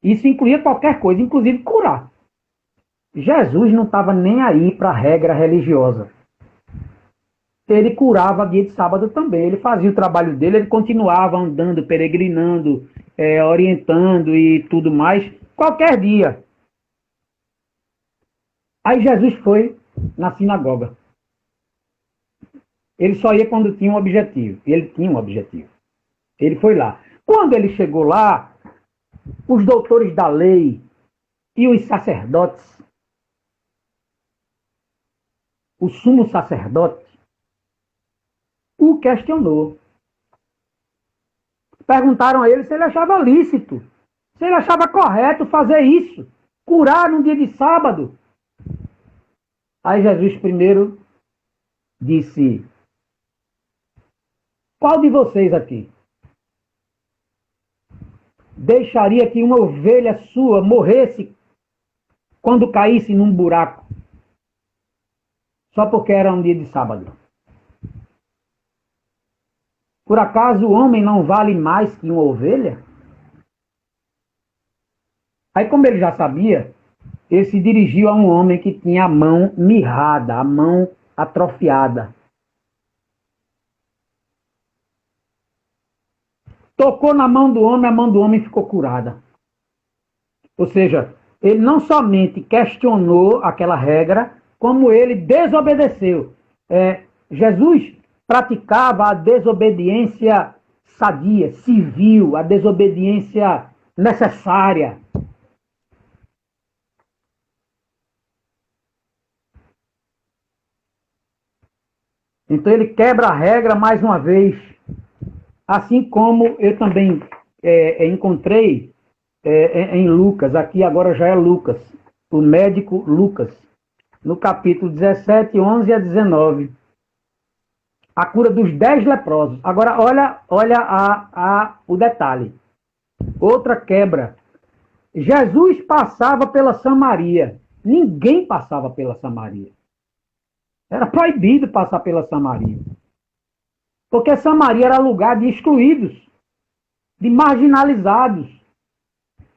Isso incluía qualquer coisa, inclusive curar. Jesus não estava nem aí para a regra religiosa. Ele curava dia de sábado também. Ele fazia o trabalho dele, ele continuava andando, peregrinando, orientando e tudo mais, qualquer dia. Aí Jesus foi na sinagoga. Ele só ia quando tinha um objetivo. Ele tinha um objetivo. Ele foi lá. Quando ele chegou lá, os doutores da lei e os sacerdotes, o sumo sacerdote, o questionou. Perguntaram a ele se ele achava lícito, se ele achava correto fazer isso, curar num dia de sábado. Aí Jesus primeiro disse: qual de vocês aqui deixaria que uma ovelha sua morresse quando caísse num buraco, só porque era um dia de sábado? Por acaso o homem não vale mais que uma ovelha? Aí, como ele já sabia, ele se dirigiu a um homem que tinha a mão mirrada, a mão atrofiada. Tocou na mão do homem, a mão do homem ficou curada. Ou seja, ele não somente questionou aquela regra, como ele desobedeceu. Jesus praticava a desobediência sadia, civil, a desobediência necessária. Então ele quebra a regra mais uma vez. Assim como eu também encontrei em Lucas, aqui agora já é Lucas, o médico Lucas, no capítulo 17, 11 a 19. A cura dos 10 leprosos. Agora olha o detalhe. Outra quebra. Jesus passava pela Samaria. Ninguém passava pela Samaria. Era proibido passar pela Samaria. Porque Samaria era lugar de excluídos, de marginalizados.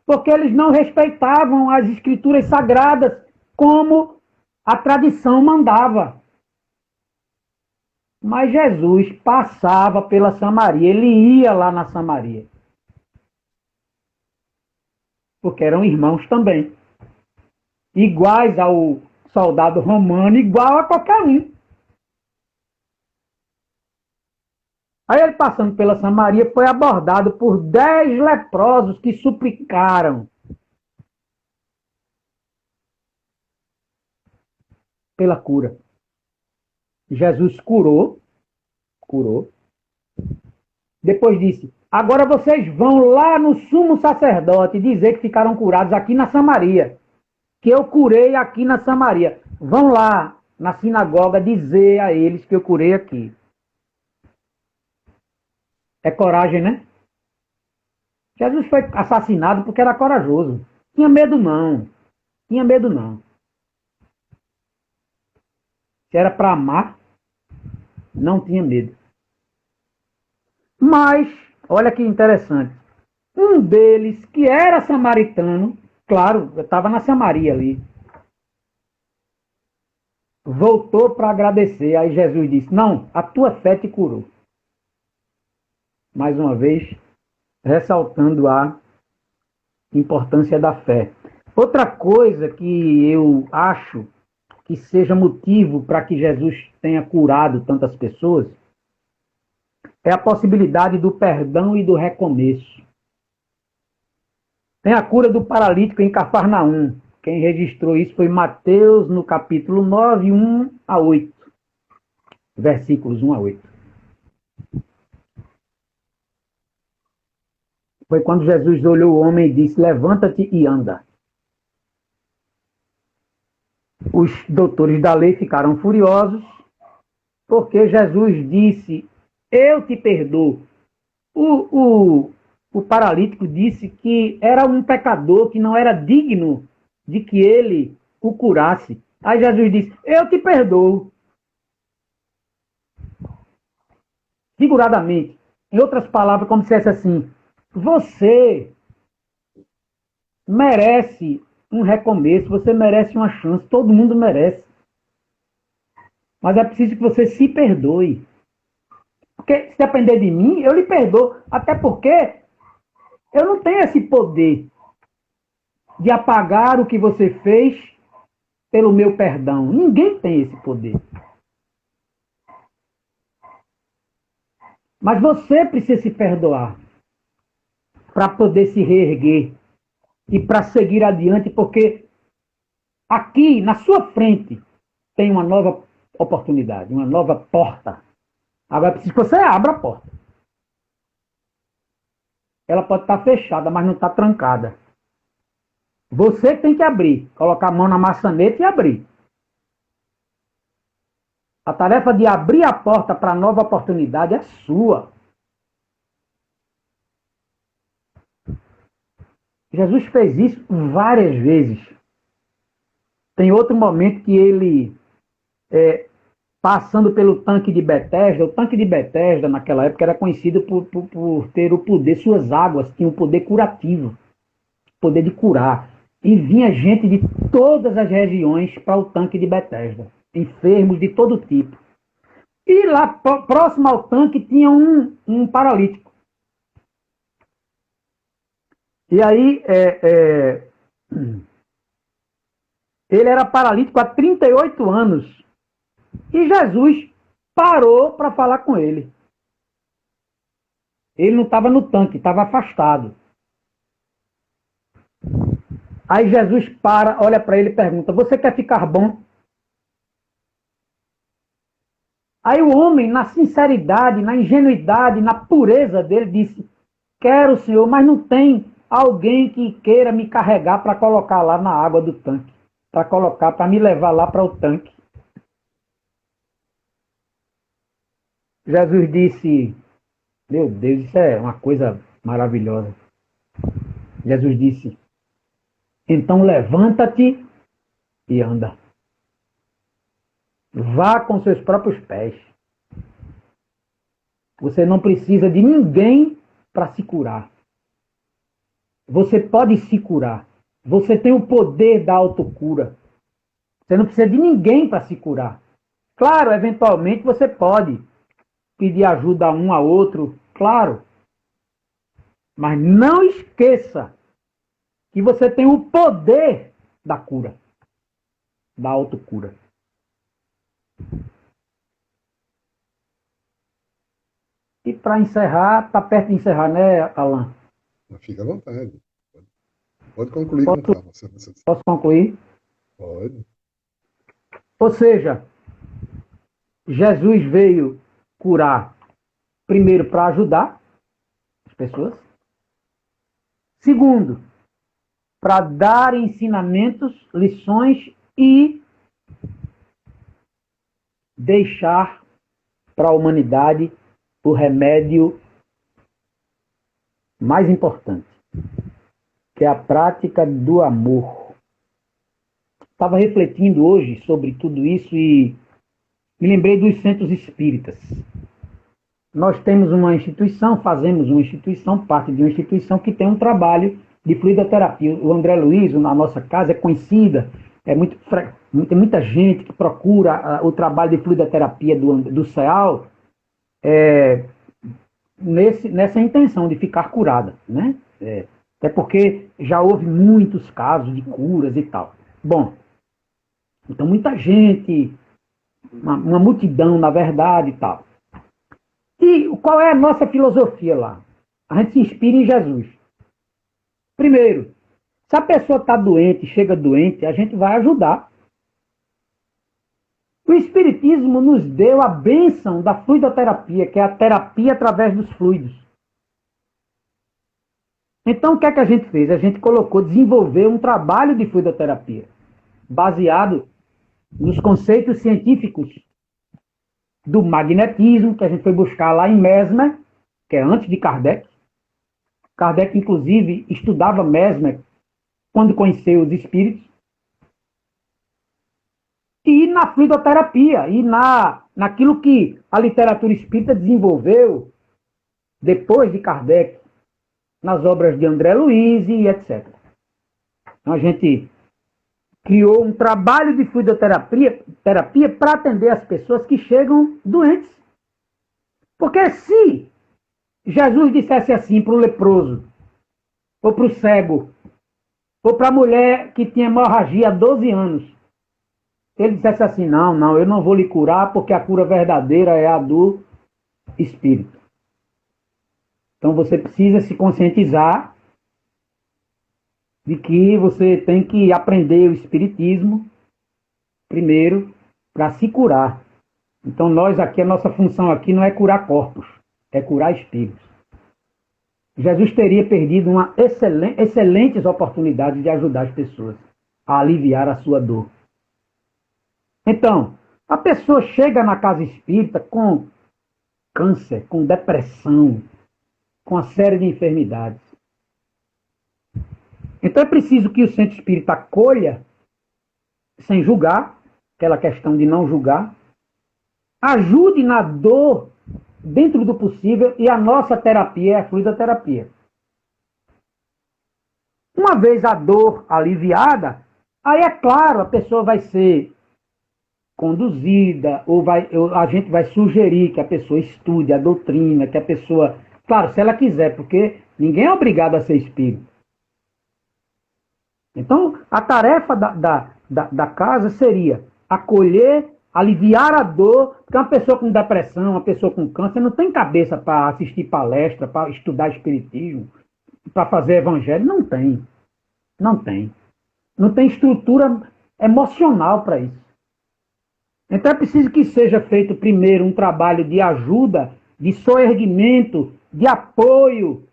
Porque eles não respeitavam as escrituras sagradas como a tradição mandava. Mas Jesus passava pela Samaria, ele ia lá na Samaria. Porque eram irmãos também. Iguais ao soldado romano, igual a qualquer um. Aí ele, passando pela Samaria, foi abordado por 10 leprosos que suplicaram pela cura. Jesus curou. Depois disse, agora vocês vão lá no sumo sacerdote dizer que ficaram curados aqui na Samaria. Que eu curei aqui na Samaria. Vão lá na sinagoga dizer a eles que eu curei aqui. É coragem, né? Jesus foi assassinado porque era corajoso. Tinha medo não. Tinha medo não. Se era para amar, não tinha medo. Mas, olha que interessante. Um deles, que era samaritano, claro, estava na Samaria ali, voltou para agradecer. Aí Jesus disse, não, a tua fé te curou. Mais uma vez, ressaltando a importância da fé. Outra coisa que eu acho que seja motivo para que Jesus tenha curado tantas pessoas é a possibilidade do perdão e do recomeço. Tem a cura do paralítico em Cafarnaum. Quem registrou isso foi Mateus, no capítulo 9, 1 a 8. Versículos 1 a 8. Foi quando Jesus olhou o homem e disse, levanta-te e anda. Os doutores da lei ficaram furiosos, porque Jesus disse, eu te perdoo. O paralítico disse que era um pecador, que não era digno de que ele o curasse. Aí Jesus disse, eu te perdoo. Figuradamente. Em outras palavras, como se dissesse assim, você merece um recomeço, você merece uma chance, todo mundo merece. Mas é preciso que você se perdoe. Porque se depender de mim, eu lhe perdoo. Até porque eu não tenho esse poder de apagar o que você fez pelo meu perdão. Ninguém tem esse poder. Mas você precisa se perdoar para poder se reerguer e para seguir adiante, porque aqui, na sua frente, tem uma nova oportunidade, uma nova porta. Agora, preciso que você abra a porta. Ela pode estar fechada, mas não está trancada. Você tem que abrir, colocar a mão na maçaneta e abrir. A tarefa de abrir a porta para a nova oportunidade é sua. Jesus fez isso várias vezes. Tem outro momento que ele, passando pelo tanque de Betesda, o tanque de Betesda naquela época era conhecido por ter o poder, suas águas tinham o poder curativo, poder de curar. E vinha gente de todas as regiões para o tanque de Betesda, enfermos de todo tipo. E lá próximo ao tanque tinha um paralítico. E aí, ele era paralítico há 38 anos. E Jesus parou para falar com ele. Ele não estava no tanque, estava afastado. Aí Jesus para, olha para ele e pergunta, você quer ficar bom? Aí o homem, na sinceridade, na ingenuidade, na pureza dele, disse, quero, Senhor, mas não tem alguém que queira me carregar para colocar lá na água do tanque. Para me levar lá para o tanque. Jesus disse, meu Deus, isso é uma coisa maravilhosa. Jesus disse, então levanta-te e anda. Vá com seus próprios pés. Você não precisa de ninguém para se curar. Você pode se curar. Você tem o poder da autocura. Você não precisa de ninguém para se curar. Claro, eventualmente você pode pedir ajuda a um a outro, claro. Mas não esqueça que você tem o poder da cura, da autocura. E para encerrar, está perto de encerrar, né, Alan? Fica à vontade. Pode concluir com calma. Posso concluir? Pode. Ou seja, Jesus veio curar, primeiro, para ajudar as pessoas. Segundo, para dar ensinamentos, lições e deixar para a humanidade o remédio mais importante, que é a prática do amor. Estava refletindo hoje sobre tudo isso e me lembrei dos centros espíritas. Nós temos uma instituição, fazemos uma instituição, parte de uma instituição que tem um trabalho de fluidoterapia. O André Luiz, na nossa casa, é conhecida, tem muita gente que procura o trabalho de fluidoterapia do CEAL nessa intenção de ficar curada, né? Até porque já houve muitos casos de curas e tal. Bom, então muita gente, uma multidão, na verdade, e tal. E qual é a nossa filosofia lá? A gente se inspira em Jesus. Primeiro, se a pessoa está doente, chega doente, a gente vai ajudar. O Espiritismo nos deu a bênção da fluidoterapia, que é a terapia através dos fluidos. Então, o que é que a gente fez? A gente desenvolveu um trabalho de fluidoterapia, baseado nos conceitos científicos do magnetismo, que a gente foi buscar lá em Mesmer, que é antes de Kardec. Kardec, inclusive, estudava Mesmer quando conheceu os espíritos. E na fluidoterapia, e naquilo que a literatura espírita desenvolveu depois de Kardec, nas obras de André Luiz e etc. Então a gente criou um trabalho de fluidoterapia para atender as pessoas que chegam doentes. Porque se Jesus dissesse assim para o leproso, ou para o cego, ou para a mulher que tinha hemorragia há 12 anos, ele dissesse assim, não, eu não vou lhe curar porque a cura verdadeira é a do Espírito. Então você precisa se conscientizar de que você tem que aprender o Espiritismo primeiro para se curar. Então a nossa função aqui não é curar corpos, é curar espíritos. Jesus teria perdido uma excelentes oportunidades de ajudar as pessoas a aliviar a sua dor. Então, a pessoa chega na casa espírita com câncer, com depressão, com uma série de enfermidades. Então é preciso que o centro espírita acolha, sem julgar, aquela questão de não julgar, ajude na dor dentro do possível, e a nossa terapia é a fluidoterapia. Uma vez a dor aliviada, aí é claro, a pessoa vai ser conduzida, ou a gente vai sugerir que a pessoa estude a doutrina, que a pessoa... Claro, se ela quiser, porque ninguém é obrigado a ser espírita. Então, a tarefa da casa seria acolher, aliviar a dor, porque uma pessoa com depressão, uma pessoa com câncer, não tem cabeça para assistir palestra, para estudar espiritismo, para fazer evangelho. Não tem. Não tem. Não tem estrutura emocional para isso. Então é preciso que seja feito primeiro um trabalho de ajuda, de soerguimento, de apoio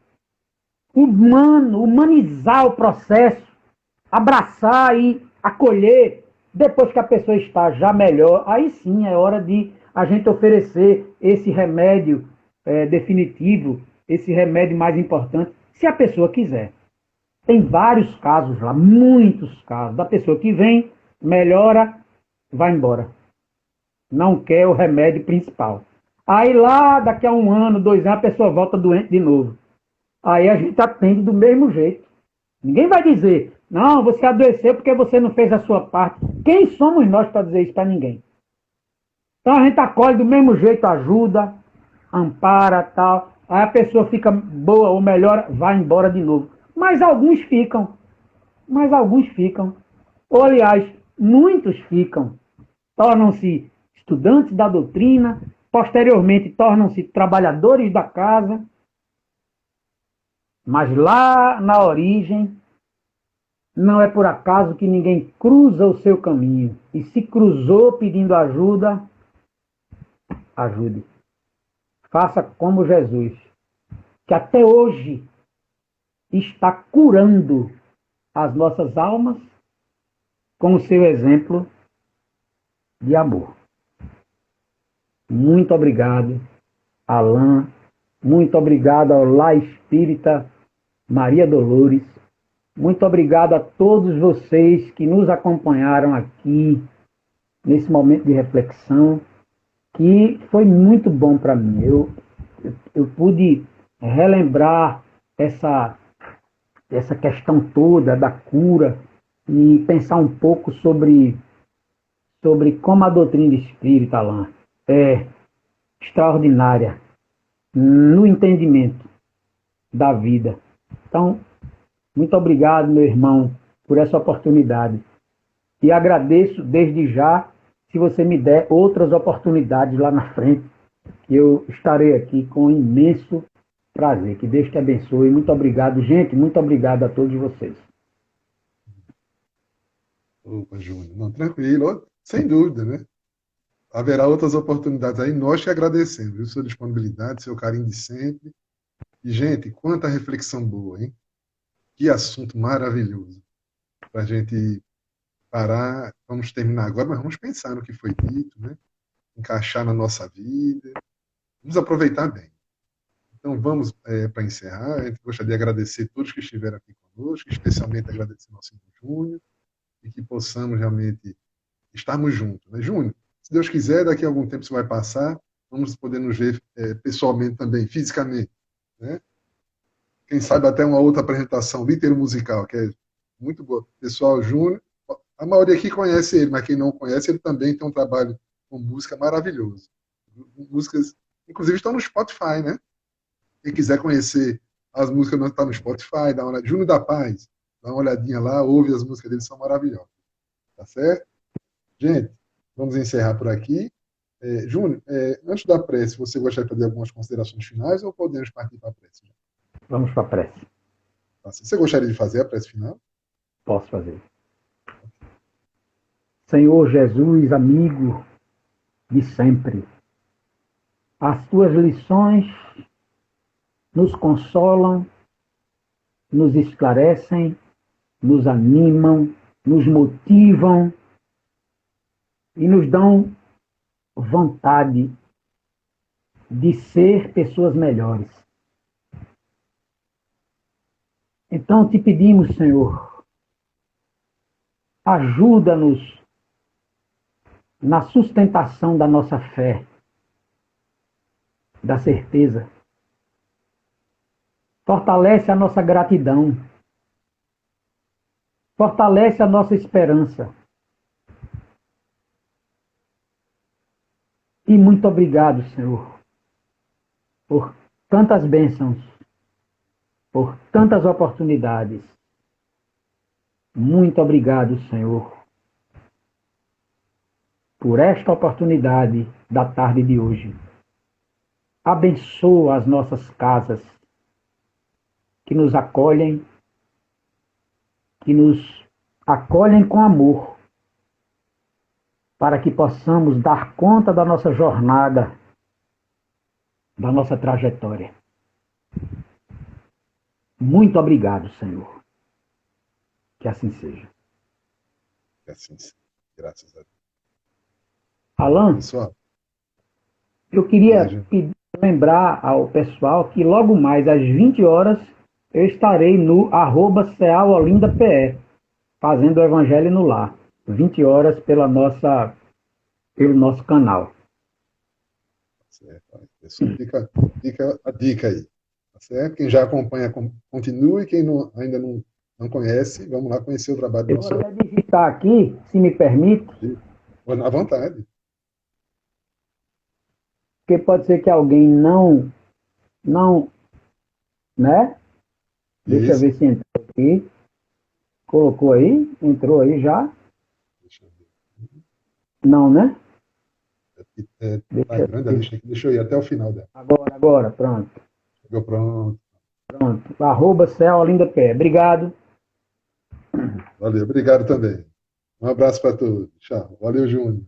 humano, humanizar o processo, abraçar e acolher. Depois que a pessoa está já melhor, aí sim é hora de a gente oferecer esse remédio definitivo, esse remédio mais importante, se a pessoa quiser. Tem vários casos lá, muitos casos, da pessoa que vem, melhora, vai embora. Não quer o remédio principal. Aí lá, daqui a 1 ano, 2 anos, a pessoa volta doente de novo. Aí a gente atende do mesmo jeito. Ninguém vai dizer, não, você adoeceu porque você não fez a sua parte. Quem somos nós para dizer isso para ninguém? Então a gente acolhe do mesmo jeito, ajuda, ampara, tal. Aí a pessoa fica boa ou melhor, vai embora de novo. Mas alguns ficam. Ou, aliás, muitos ficam. Tornam-se estudantes da doutrina, posteriormente tornam-se trabalhadores da casa, mas lá na origem, não é por acaso que ninguém cruza o seu caminho. E se cruzou pedindo ajuda, ajude. Faça como Jesus, que até hoje está curando as nossas almas com o seu exemplo de amor. Muito obrigado, Alain. Muito obrigado ao Lá Espírita Maria Dolores. Muito obrigado a todos vocês que nos acompanharam aqui nesse momento de reflexão, que foi muito bom para mim. Eu pude relembrar essa questão toda da cura e pensar um pouco sobre como a doutrina espírita, Alain, é extraordinária no entendimento da vida. Então, muito obrigado, meu irmão, por essa oportunidade. E agradeço desde já, se você me der outras oportunidades lá na frente, eu estarei aqui com imenso prazer. Que Deus te abençoe. Muito obrigado, gente. Muito obrigado a todos vocês. Opa, Júnior. Não, tranquilo. Sem dúvida, né? Haverá outras oportunidades aí. Nós te agradecemos, viu? Sua disponibilidade, seu carinho de sempre. E, gente, quanta reflexão boa, hein? Que assunto maravilhoso. Para a gente parar, vamos terminar agora, mas vamos pensar no que foi dito, né? Encaixar na nossa vida. Vamos aproveitar bem. Então, vamos para encerrar. A gente gostaria de agradecer a todos que estiveram aqui conosco, especialmente agradecer ao nosso irmão Júnior, e que possamos realmente estarmos juntos. Né? Júnior, se Deus quiser, daqui a algum tempo isso vai passar, vamos poder nos ver pessoalmente também, fisicamente. Né? Quem sabe até uma outra apresentação litero-musical, que é muito boa. Pessoal, Júnior, a maioria aqui conhece ele, mas quem não conhece, ele também tem um trabalho com música maravilhoso. Músicas, inclusive, estão no Spotify, né? Quem quiser conhecer as músicas, não está no Spotify, dá uma olhada. Júnior da Paz, dá uma olhadinha lá, ouve as músicas dele, são maravilhosas. Tá certo? Gente, vamos encerrar por aqui. Júnior, antes da prece, você gostaria de fazer algumas considerações finais ou podemos partir para a prece? Vamos para a prece. Você gostaria de fazer a prece final? Posso fazer. Senhor Jesus, amigo de sempre, as tuas lições nos consolam, nos esclarecem, nos animam, nos motivam e nos dão vontade de ser pessoas melhores. Então te pedimos, Senhor, ajuda-nos na sustentação da nossa fé, da certeza. Fortalece a nossa gratidão. Fortalece a nossa esperança. E muito obrigado, Senhor, por tantas bênçãos, por tantas oportunidades. Muito obrigado, Senhor, por esta oportunidade da tarde de hoje. Abençoa as nossas casas, que nos acolhem com amor, para que possamos dar conta da nossa jornada, da nossa trajetória. Muito obrigado, Senhor. Que assim seja. Que assim seja. Graças a Deus. Alain, Pessoal, eu queria lembrar ao pessoal que logo mais às 20 horas eu estarei no @CeaOlindaPE, fazendo o Evangelho no Lar. 20 horas pelo nosso canal. Certo. Pessoal, fica a dica aí. Tá certo? Quem já acompanha, continue. Quem ainda não conhece, vamos lá conhecer o trabalho do Eu nosso. vou até digitar aqui, se me permite. À vontade. Porque pode ser que alguém não, né? Deixa eu Isso. ver se entrou aqui. Colocou aí? Entrou aí já? Deixa eu ver. Não, né? Tá Deixa eu grande a ver. lista aqui, deixa eu ir até o final dela. Agora, pronto. Chegou pronto. Pronto. Arroba Céu Olinda Pé. Obrigado. Valeu, obrigado também. Um abraço para todos. Tchau. Valeu, Júnior.